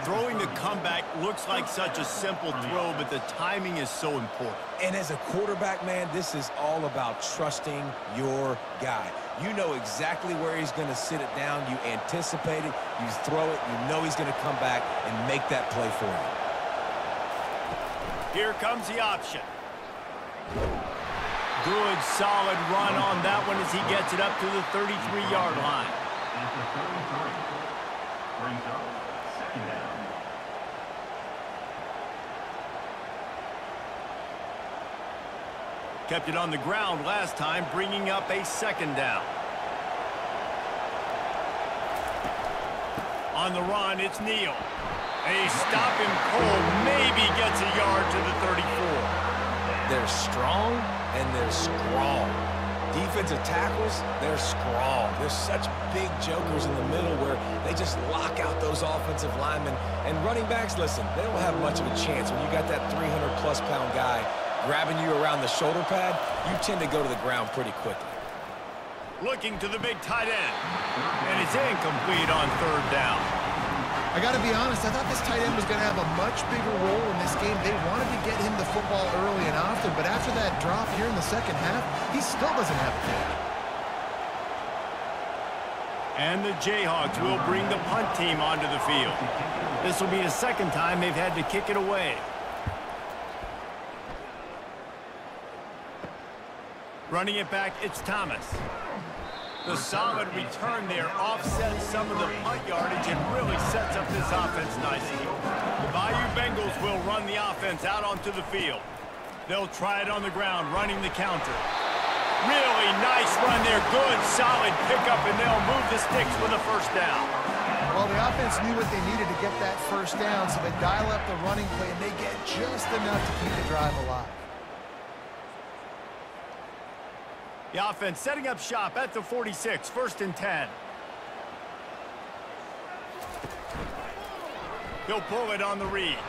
Throwing the comeback looks like such a simple throw, but the timing is so important. And as a quarterback, man, this is all about trusting your guy. You know exactly where he's going to sit it down. You anticipate it. You throw it. You know he's going to come back and make that play for you. Here comes the option. Good, solid run on that one as he gets it up to the 33-yard line. Kept it on the ground last time, bringing up a second down. On the run, it's Neal. They stop him cold, maybe gets a yard to the 34. They're strong and they're strong. Defensive tackles, they're strong. They're such big jokers in the middle where they just lock out those offensive linemen. And running backs, listen, they don't have much of a chance. When you got that 300-plus pound guy grabbing you around the shoulder pad, you tend to go to the ground pretty quickly. Looking to the big tight end. And it's incomplete on third down. I got to be honest, I thought this tight end was going to have a much bigger role in this game. They wanted to get him the football early and often, but after that drop here in the second half, he still doesn't have a catch. And the Jayhawks will bring the punt team onto the field. This will be the second time they've had to kick it away. Running it back, it's Thomas. The solid return there offsets some of the punt yardage and really sets up this offense nicely. The Bayou Bengals will run the offense out onto the field. They'll try it on the ground, running the counter. Really nice run there. Good, solid pickup, and they'll move the sticks with a first down. Well, the offense knew what they needed to get that first down, so they dial up the running play, and they get just enough to keep the drive alive. The offense setting up shop at the 46, 1st and 10. He'll pull it on the read.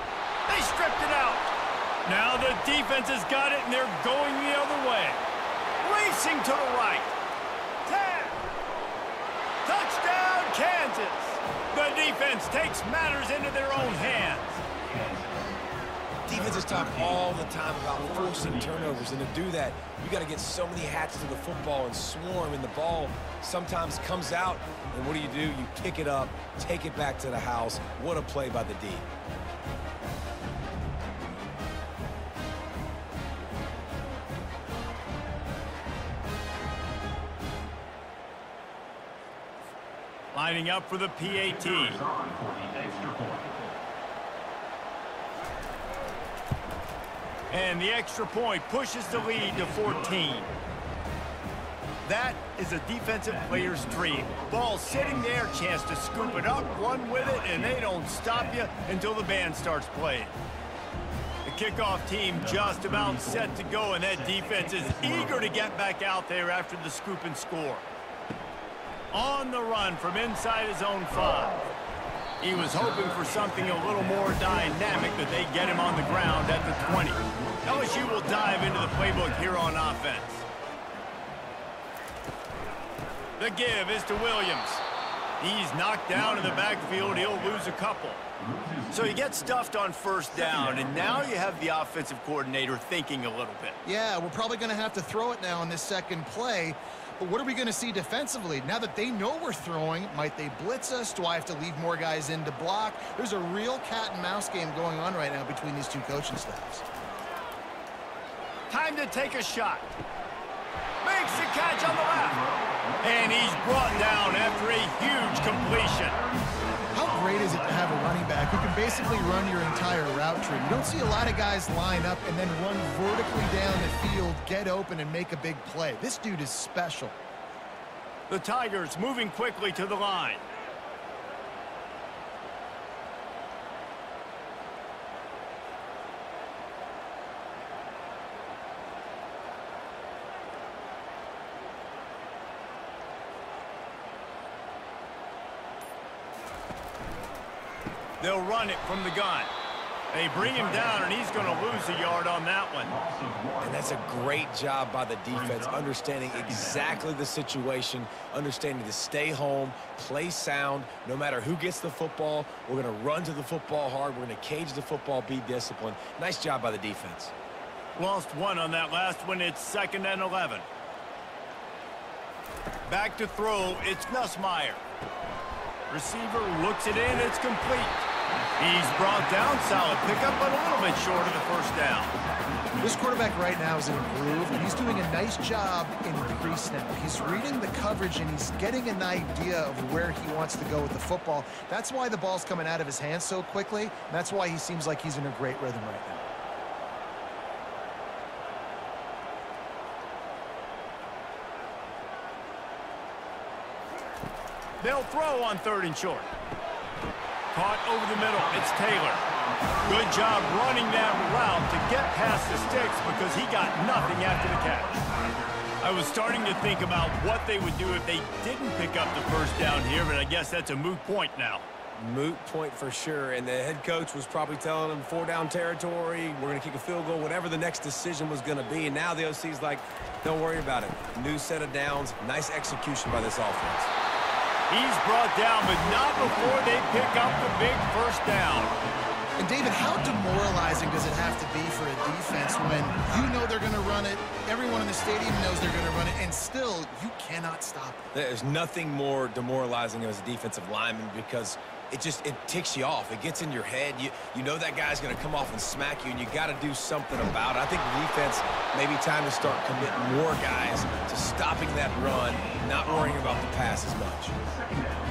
They stripped it out. Now the defense has got it, and they're going the other way. Racing to the right. 10. Touchdown, Kansas. The defense takes matters into their own hands. Defenses talk all the time about forcing turnovers, and to do that, you got to get so many hats to the football and swarm, and the ball sometimes comes out, and what do? You pick it up, take it back to the house. What a play by the D. Lining up for the PAT. And the extra point pushes the lead to 14. That is a defensive player's dream. Ball sitting there, chance to scoop it up, run with it, and they don't stop you until the band starts playing. The kickoff team just about set to go, and that defense is eager to get back out there after the scoop and score. On the run from inside his own 5. He was hoping for something a little more dynamic, but they get him on the ground at the 20. LSU will dive into the playbook here on offense. The give is to Williams. He's knocked down in the backfield. He'll lose a couple. So he gets stuffed on first down, and now you have the offensive coordinator thinking a little bit. Yeah, we're probably going to have to throw it now on this second play. But what are we going to see defensively? Now that they know we're throwing, might they blitz us? Do I have to leave more guys in to block? There's a real cat-and-mouse game going on right now between these two coaching staffs. Time to take a shot. Makes the catch on the left. And he's brought down after a huge completion. How great is it to have a running back who can basically run your entire route tree? You don't see a lot of guys line up and then run vertically down the field, get open, and make a big play. This dude is special. The Tigers moving quickly to the line. They'll run it from the gun. They bring him down, and he's going to lose a yard on that one. And that's a great job by the defense, understanding exactly the situation, understanding to stay home, play sound. No matter who gets the football, we're going to run to the football hard. We're going to cage the football, be disciplined. Nice job by the defense. Lost one on that last one. It's 2nd and 11. Back to throw. It's Nussmeier. Receiver looks it in. It's complete. He's brought down, solid pickup, but a little bit short of the first down. This quarterback right now is in a groove, and he's doing a nice job in pre-snap. He's reading the coverage, and he's getting an idea of where he wants to go with the football. That's why the ball's coming out of his hands so quickly, and that's why he seems like he's in a great rhythm right now. They'll throw on 3rd and short. Caught over the middle. It's Taylor. Good job running that route to get past the sticks because he got nothing after the catch. I was starting to think about what they would do if they didn't pick up the first down here, but I guess that's a moot point now. Moot point for sure, and the head coach was probably telling them 4-down territory, we're going to kick a field goal, whatever the next decision was going to be, and now the OC's like, don't worry about it. New set of downs, nice execution by this offense. He's brought down, but not before they pick up the big first down. And David, how demoralizing does it have to be for a defense when you know they're going to run it, everyone in the stadium knows they're going to run it, and still you cannot stop it? There's nothing more demoralizing as a defensive lineman because it ticks you off. It gets in your head. You know that guy's going to come off and smack you, and you got to do something about it. I think the defense maybe time to start committing more guys to stopping that run, not worrying about the pass as much.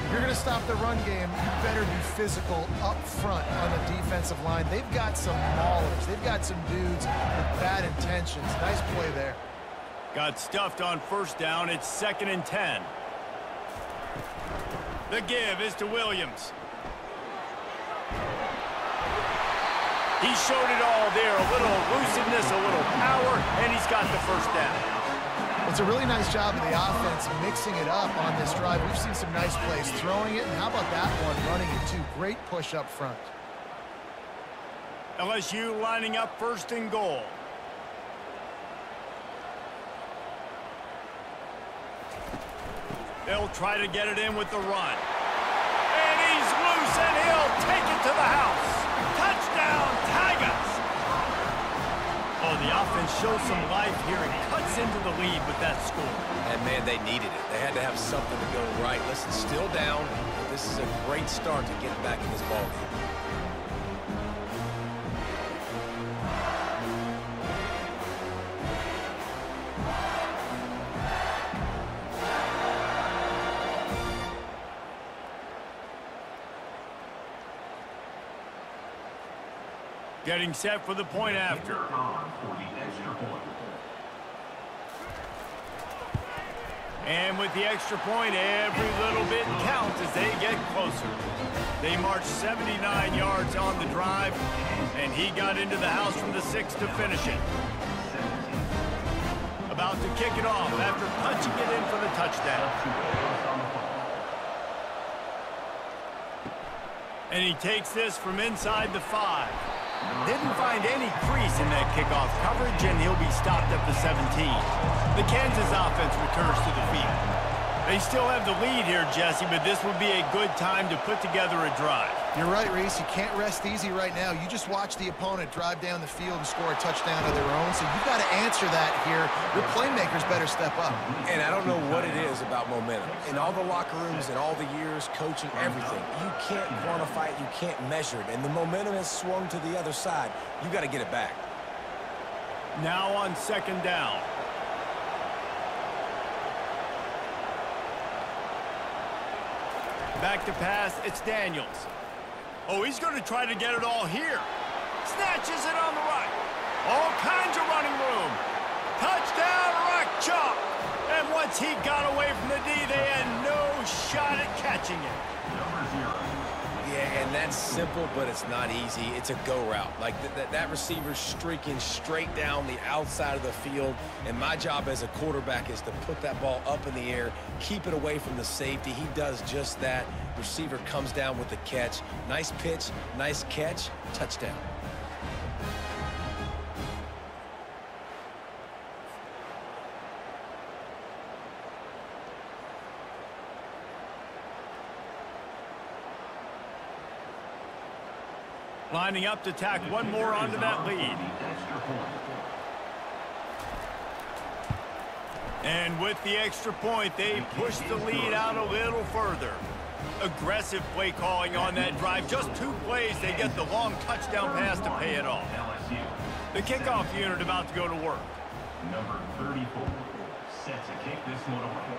If you're going to stop the run game, you better be physical up front on the defensive line. They've got some maulers. They've got some dudes with bad intentions. Nice play there. Got stuffed on first down. It's 2nd and 10. The give is to Williams. He showed it all there. A little elusiveness, a little power, and he's got the first down. It's a really nice job of the offense mixing it up on this drive. We've seen some nice plays throwing it, and how about that one running it too? Great push up front. LSU lining up 1st and goal. They'll try to get it in with the run. And he's loose, and he'll take it to the house. Touchdown, Tigers! Oh, the offense shows some life here and cuts into the lead with that score. And, man, they needed it. They had to have something to go right. Listen, still down, but this is a great start to get back in this ballgame. Getting set for the point after. And with the extra point, every little bit counts as they get closer. They marched 79 yards on the drive, and he got into the house from the 6 to finish it. About to kick it off after punching it in for the touchdown. And he takes this from inside the 5. Didn't find any crease in that kickoff coverage, and he'll be stopped at the 17. The Kansas offense returns to the field. They still have the lead here, Jesse, but this would be a good time to put together a drive. You're right, Reese. You can't rest easy right now. You just watch the opponent drive down the field and score a touchdown of their own, so you've got to answer that here. Your playmakers better step up. And I don't know what it is about momentum. In all the locker rooms, in all the years, coaching, everything, you can't quantify it, you can't measure it. And the momentum has swung to the other side. You got to get it back. Now on 2nd down. Back to pass, it's Daniels. Oh, he's going to try to get it all here. Snatches it on the right. All kinds of running room. Touchdown, Rock Chalk. And once he got away from the D, they had no shot at catching it. Yeah, and that's simple, but it's not easy. It's a go route. Like that receiver's streaking straight down the outside of the field, and my job as a quarterback is to put that ball up in the air, keep it away from the safety. He does just that. Receiver comes down with the catch. Nice pitch, nice catch, touchdown. Lining up to tack one more onto that lead. And with the extra point, they push the lead out a little further. Aggressive play calling on that drive. Just 2 plays, they get the long touchdown pass to pay it off. The kickoff unit about to go to work. Number 34, set to kick this one away.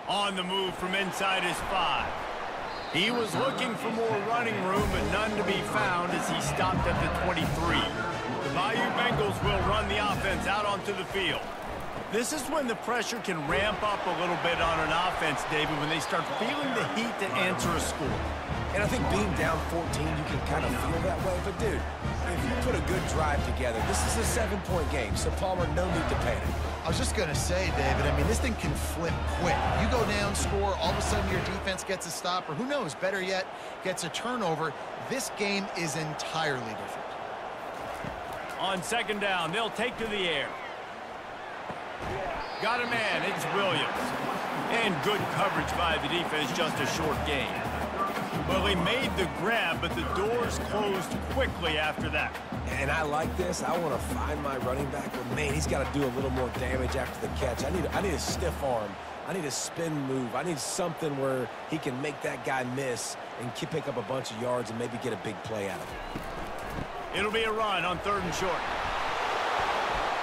On the move from inside his 5. He was looking for more running room, but none to be found as he stopped at the 23. The Bayou Bengals will run the offense out onto the field. This is when the pressure can ramp up a little bit on an offense, David, when they start feeling the heat to answer a score. And I think being down 14, you can kind of feel that way. But, dude, if you put a good drive together, this is a 7-point game, so Palmer, no need to panic. I was just going to say, David, I mean, this thing can flip quick. You go down, score, all of a sudden your defense gets a stop, or who knows, better yet, gets a turnover. This game is entirely different. On second down, they'll take to the air. Got a man, it's Williams. And good coverage by the defense, just a short gain. Well, he made the grab, but the doors closed quickly after that. And I like this. I want to find my running back, but, man, he's got to do a little more damage after the catch. I need a stiff arm. I need a spin move. I need something where he can make that guy miss and pick up a bunch of yards and maybe get a big play out of it. It'll be a run on 3rd and short.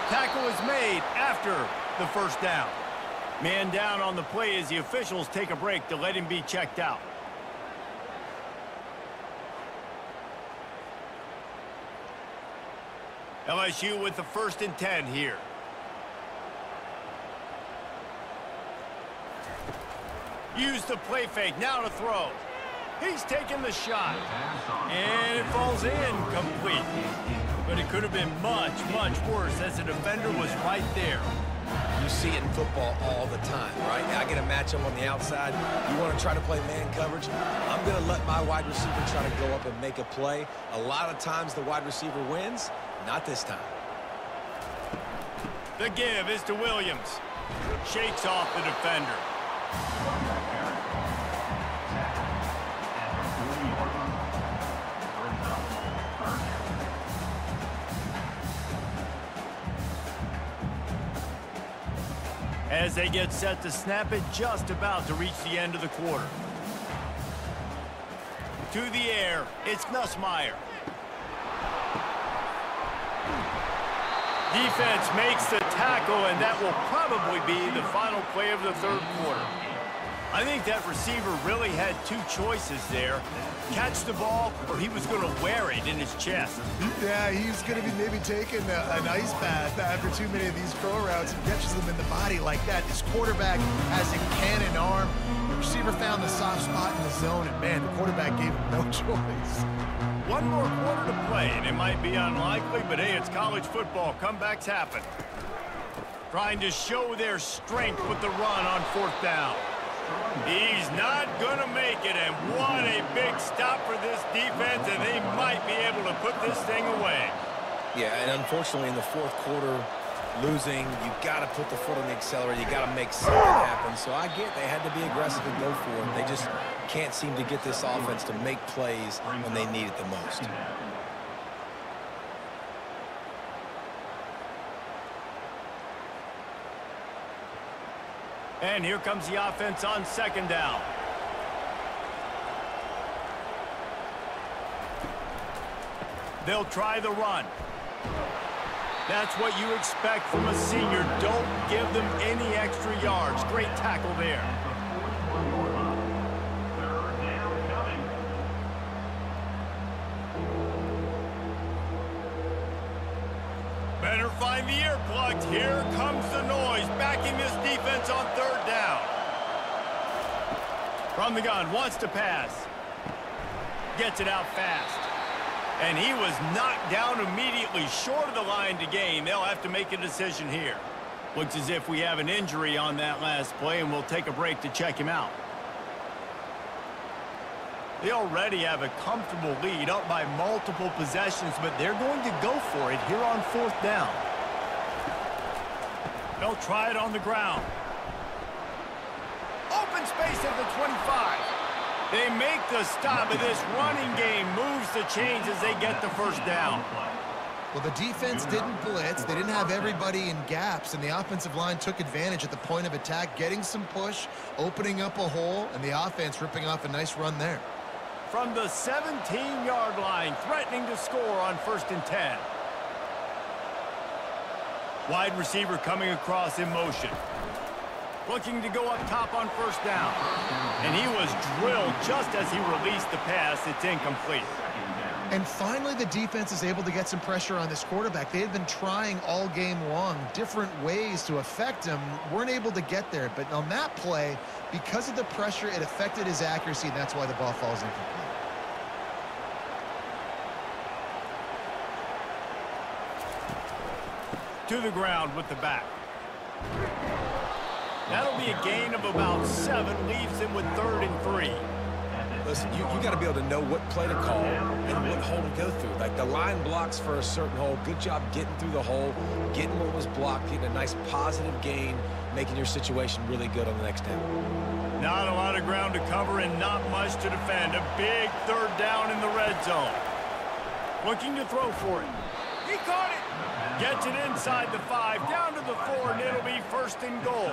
Tackle is made after the first down. Man down on the play as the officials take a break to let him be checked out. LSU with the 1st and 10 here. Use the play fake, now to throw. He's taking the shot. And it falls incomplete. But it could have been much, much worse as the defender was right there. You see it in football all the time, right? I get a matchup on the outside. You want to try to play man coverage? I'm going to let my wide receiver try to go up and make a play. A lot of times the wide receiver wins. Not this time. The give is to Williams. Shakes off the defender. As they get set to snap it, just about to reach the end of the quarter. To the air, it's Nussmeier. Defense makes the tackle, and that will probably be the final play of the 3rd quarter. I think that receiver really had 2 choices there. Catch the ball, or he was going to wear it in his chest. Yeah, he's going to be maybe taking an ice bath after too many of these throw routes and catches them in the body like that. This quarterback has a cannon arm. The receiver found the soft spot in the zone, and, man, the quarterback gave him no choice. 1 more quarter to play, and it might be unlikely, but hey, it's college football. Comebacks happen. Trying to show their strength with the run on 4th down. He's not going to make it, and what a big stop for this defense, and they might be able to put this thing away. Yeah, and unfortunately in the 4th quarter, losing, you got to put the foot on the accelerator. You got to make something happen. So I get they had to be aggressive and go for it. They just can't seem to get this offense to make plays when they need it the most. And here comes the offense on 2nd down. They'll try the run. That's what you expect from a senior. Don't give them any extra yards. Great tackle there. Better find the earplugs. Here comes the noise, backing this defense on 3rd down. From the gun, wants to pass. Gets it out fast. And he was knocked down immediately short of the line to gain. They'll have to make a decision here. Looks as if we have an injury on that last play, and we'll take a break to check him out. They already have a comfortable lead, up by multiple possessions, but they're going to go for it here on 4th down. They'll try it on the ground. Open space at the 25. They make the stop, and this running game moves the chains as they get the 1st down. Well, the defense didn't blitz. They didn't have everybody in gaps, and the offensive line took advantage at the point of attack, getting some push, opening up a hole, and the offense ripping off a nice run there. From the 17-yard line, threatening to score on 1st and 10. Wide receiver coming across in motion. Looking to go up top on 1st down. And he was drilled just as he released the pass. It's incomplete. And finally, the defense is able to get some pressure on this quarterback. They had been trying all game long different ways to affect him. Weren't able to get there. But on that play, because of the pressure, it affected his accuracy, and that's why the ball falls incomplete. To the ground with the back. That'll be a gain of about 7, leaves him with 3rd and 3. Listen, you got to be able to know what play to call and what hole to go through. Like the line blocks for a certain hole. Good job getting through the hole, getting what was blocked, getting a nice positive gain, making your situation really good on the next down. Not a lot of ground to cover and not much to defend. A big 3rd down in the red zone. Looking to throw for it. He caught it. Gets it inside the 5, down to the 4, and it'll be 1st and goal.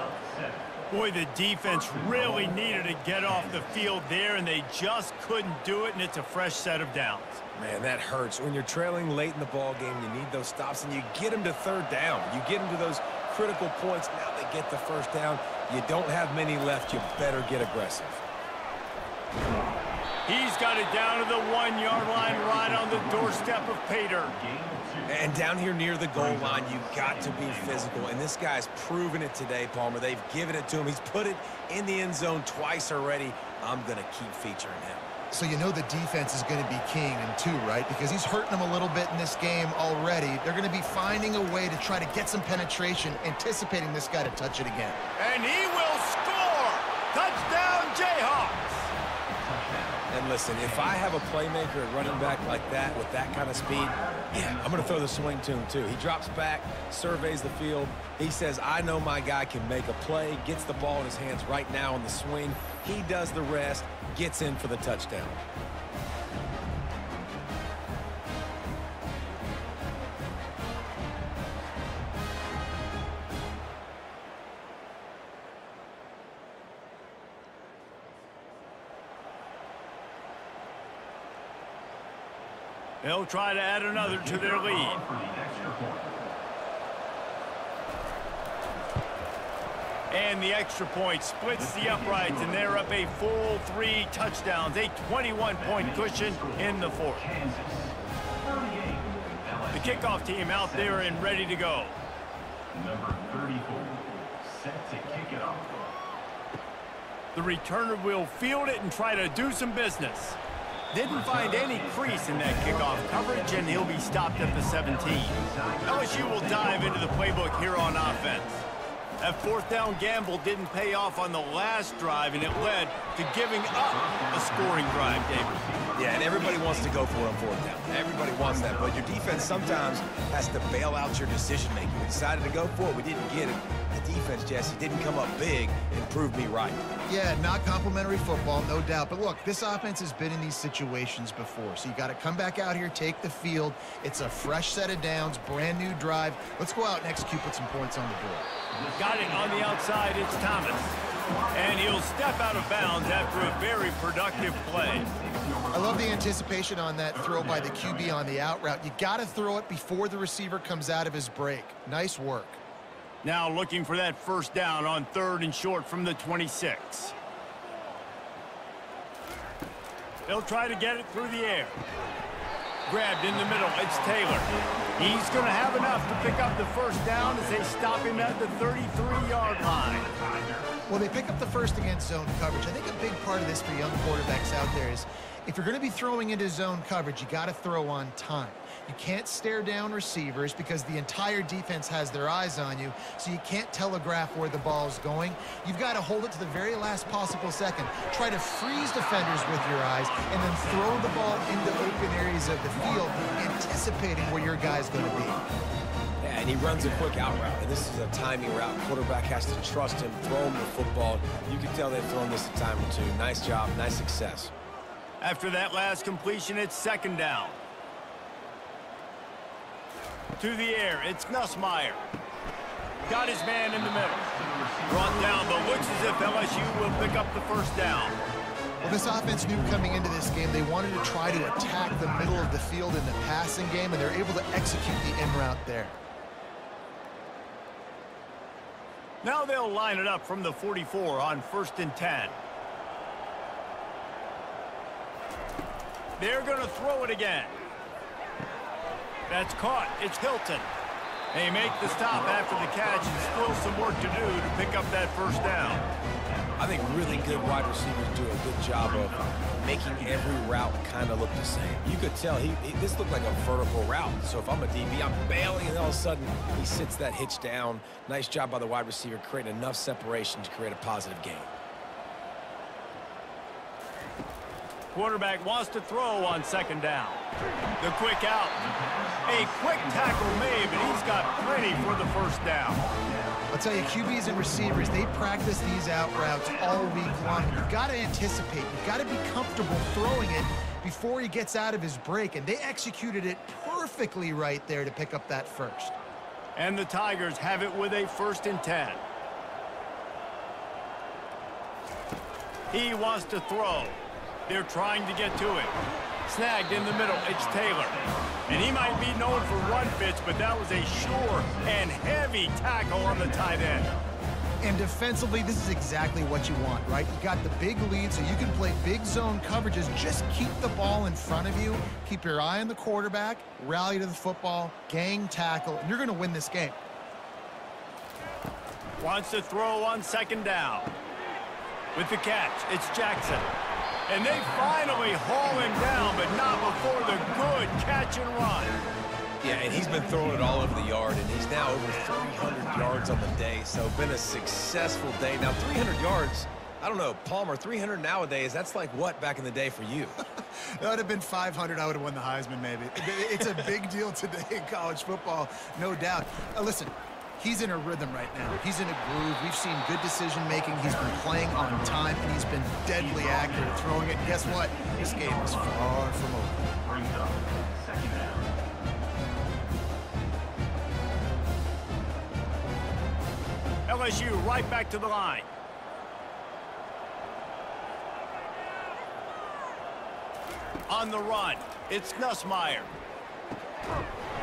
Boy, the defense really needed to get off the field there, and they just couldn't do it, and it's a fresh set of downs. Man, that hurts. When you're trailing late in the ball game, you need those stops, and you get them to 3rd down. You get them to those critical points. Now they get the 1st down. You don't have many left. You better get aggressive. He's got it down to the 1-yard line, right on the doorstep of Pater. And down here near the goal line, you've got to be physical. And this guy's proven it today, Palmer. They've given it to him. He's put it in the end zone twice already. I'm going to keep featuring him. So you know the defense is going to be king in 2, right? Because he's hurting them a little bit in this game already. They're going to be finding a way to try to get some penetration, anticipating this guy to touch it again. And he will score! Touchdown, Jayhawks! And listen, if I have a playmaker at running back like that with that kind of speed, yeah, I'm going to throw the swing to him too. He drops back, surveys the field. He says, I know my guy can make a play, gets the ball in his hands right now on the swing. He does the rest, gets in for the touchdown. They'll try to add another to their lead. And the extra point splits the uprights, and they're up a full 3 touchdowns, a 21-point cushion in the 4th. The kickoff team out there and ready to go. Number 34, set to kick it off. The returner will field it and try to do some business. Didn't find any crease in that kickoff coverage, and he'll be stopped at the 17. LSU will dive into the playbook here on offense. That 4th down gamble didn't pay off on the last drive, and it led to giving up a scoring drive, David. Yeah, and everybody wants to go for it on 4th down. Everybody wants that, but your defense sometimes has to bail out your decision-making. We decided to go for it. We didn't get it. The defense, Jesse, didn't come up big and prove me right. Yeah, not complimentary football, no doubt. But look, this offense has been in these situations before. So you got to come back out here, take the field. It's a fresh set of downs, brand new drive. Let's go out and execute, put some points on the board. Got it on the outside, it's Thomas. And he'll step out of bounds after a very productive play. I love the anticipation on that throw by the QB on the out route. You got to throw it before the receiver comes out of his break. Nice work. Now looking for that 1st down on 3rd and short from the 26. They'll try to get it through the air. Grabbed in the middle, it's Taylor. He's going to have enough to pick up the 1st down as they stop him at the 33-yard line. Well, they pick up the 1st against zone coverage. I think a big part of this for young quarterbacks out there is if you're going to be throwing into zone coverage, you got to throw on time. You can't stare down receivers because the entire defense has their eyes on you, so you can't telegraph where the ball's going. You've got to hold it to the very last possible second. Try to freeze defenders with your eyes and then throw the ball into open areas of the field, anticipating where your guy's going to be. Yeah, and he runs a quick out route, and this is a timing route. Quarterback has to trust him, throw him the football. You can tell they've thrown this a time or two. Nice job, nice success. After that last completion, it's 2nd down. To the air, it's Nussmeier. Got his man in the middle. Brought down, but looks as if LSU will pick up the 1st down. Well, this offense knew coming into this game they wanted to try to attack the middle of the field in the passing game, and they're able to execute the in route there. Now they'll line it up from the 44 on 1st and 10. They're going to throw it again. That's caught. It's Hilton. They make the stop after the catch and still some work to do to pick up that 1st down. I think really good wide receivers do a good job of making every route kind of look the same. You could tell this looked like a vertical route. So if I'm a DB, I'm bailing, and all of a sudden he sits that hitch down. Nice job by the wide receiver creating enough separation to create a positive gain. Quarterback wants to throw on second down. The quick out. A quick tackle made, but he's got plenty for the first down. I'll tell you, QBs and receivers, they practice these out routes all week long. You've got to anticipate. You've got to be comfortable throwing it before he gets out of his break, and they executed it perfectly right there to pick up that first. And the Tigers have it with a 1st and 10. He wants to throw. They're trying to get to it. Snagged in the middle, it's Taylor. And he might be known for run fits, but that was a sure and heavy tackle on the tight end. And defensively, this is exactly what you want, right? You got the big lead, so you can play big zone coverages. Just keep the ball in front of you. Keep your eye on the quarterback, rally to the football, gang tackle, and you're going to win this game. Wants to throw on second down. With the catch, it's Jackson. And they finally haul him down, but not before the good catch and run. Yeah, and he's been throwing it all over the yard, and he's now over 300 yards on the day, so been a successful day. Now, 300 yards, I don't know, Palmer, 300 nowadays, that's like what back in the day for you? That would have been 500. I would have won the Heisman, maybe. It's a big deal today in college football, no doubt. Listen. He's in a rhythm right now. He's in a groove. We've seen good decision-making. He's been playing on time, and he's been deadly accurate at throwing it. And guess what? This game is far from over. Brings up 2nd down. LSU right back to the line. On the run, it's Nussmeier.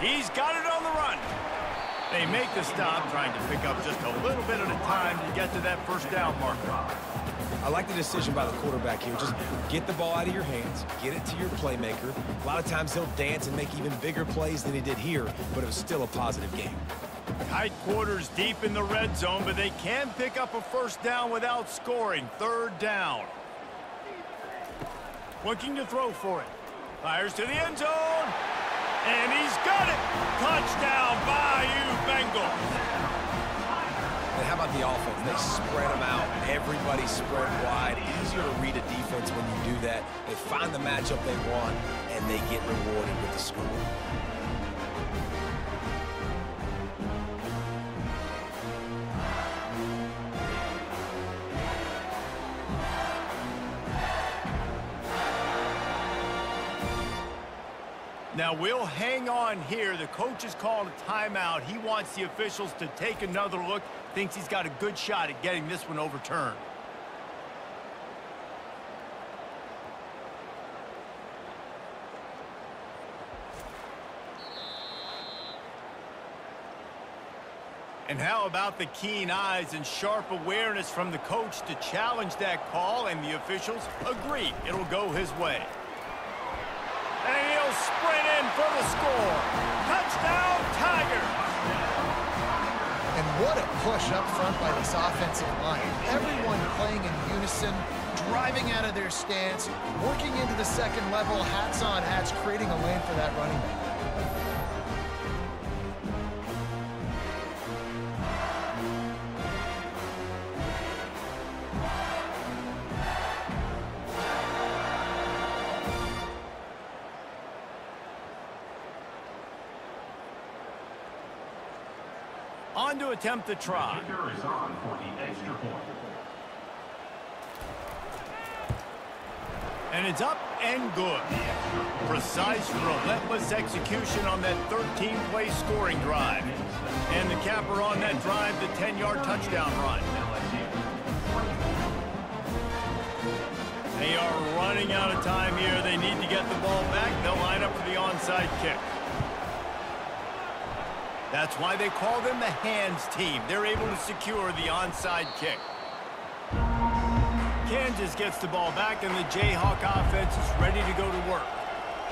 He's got it on the run. They make the stop, trying to pick up just a little bit at a time to get to that first down marker. I like the decision by the quarterback here. Just get the ball out of your hands, get it to your playmaker. A lot of times he'll dance and make even bigger plays than he did here, but it was still a positive game. Tight quarters deep in the red zone, but they can pick up a first down without scoring. 3rd down. Looking to throw for it. Fires to the end zone. And he's got it! Touchdown, Bayou Bengals! And how about the offense? They spread them out. Everybody spread wide. Easier to read a defense when you do that. They find the matchup they want, and they get rewarded with the score. Now we'll hang on here. The coach has called a timeout. He wants the officials to take another look. Thinks he's got a good shot at getting this one overturned. And how about the keen eyes and sharp awareness from the coach to challenge that call, and the officials agree it'll go his way. And he'll sprint in for the score. Touchdown, Tigers! And what a push up front by this offensive line. Everyone playing in unison, driving out of their stance, working into the second level, hats on hats, creating a lane for that running back. On to attempt the try. The kicker is on for the extra point. And it's up and good. Precise, relentless execution on that 13-play scoring drive. And the capper on that drive, the 10-yard touchdown run. They are running out of time here. They need to get the ball back. They'll line up for the onside kick. That's why they call them the hands team. They're able to secure the onside kick. Kansas gets the ball back, and the Jayhawk offense is ready to go to work.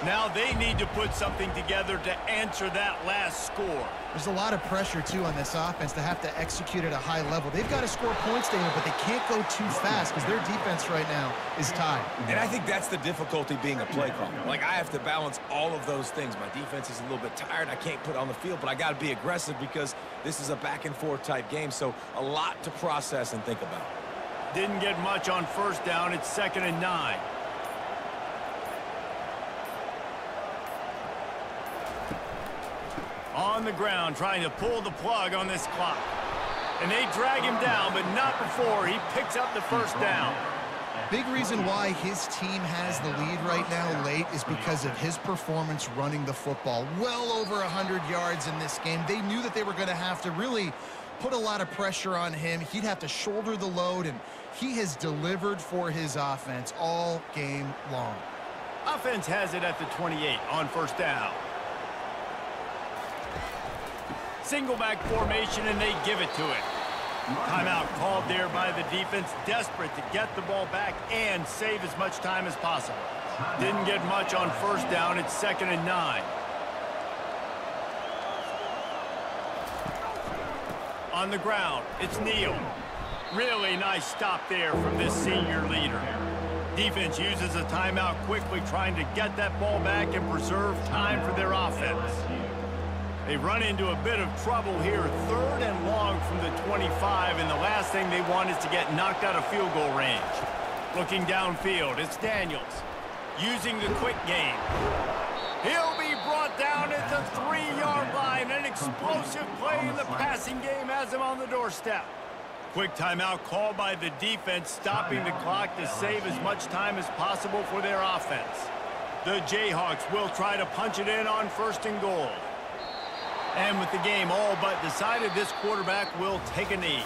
Now they need to put something together to answer that last score. There's a lot of pressure, too, on this offense to have to execute at a high level. They've got to score points to him, but they can't go too fast because their defense right now is tied. And I think that's the difficulty being a play caller. Like, I have to balance all of those things. My defense is a little bit tired. I can't put it on the field, but I got to be aggressive because this is a back-and-forth type game, so a lot to process and think about. Didn't get much on first down. It's 2nd and 9. On the ground, trying to pull the plug on this clock. And they drag him down, but not before he picks up the first down. Big reason why his team has the lead right now late is because of his performance running the football. Well over 100 yards in this game. They knew that they were going to have to really put a lot of pressure on him. He'd have to shoulder the load, and he has delivered for his offense all game long. Offense has it at the 28 on first down. Single back formation, and they give it to it. Timeout called there by the defense, desperate to get the ball back and save as much time as possible. Didn't get much on first down. It's 2nd and 9. On the ground, it's Neal. Really nice stop there from this senior leader. Defense uses a timeout quickly, trying to get that ball back and preserve time for their offense. They run into a bit of trouble here, 3rd and long from the 25, and the last thing they want is to get knocked out of field goal range. Looking downfield, it's Daniels using the quick game. He'll be brought down at the 3-yard line. An explosive play in the passing game has him on the doorstep. Quick timeout called by the defense, stopping the clock to save as much time as possible for their offense. The Jayhawks will try to punch it in on 1st and goal. And with the game all but decided, this quarterback will take a knee.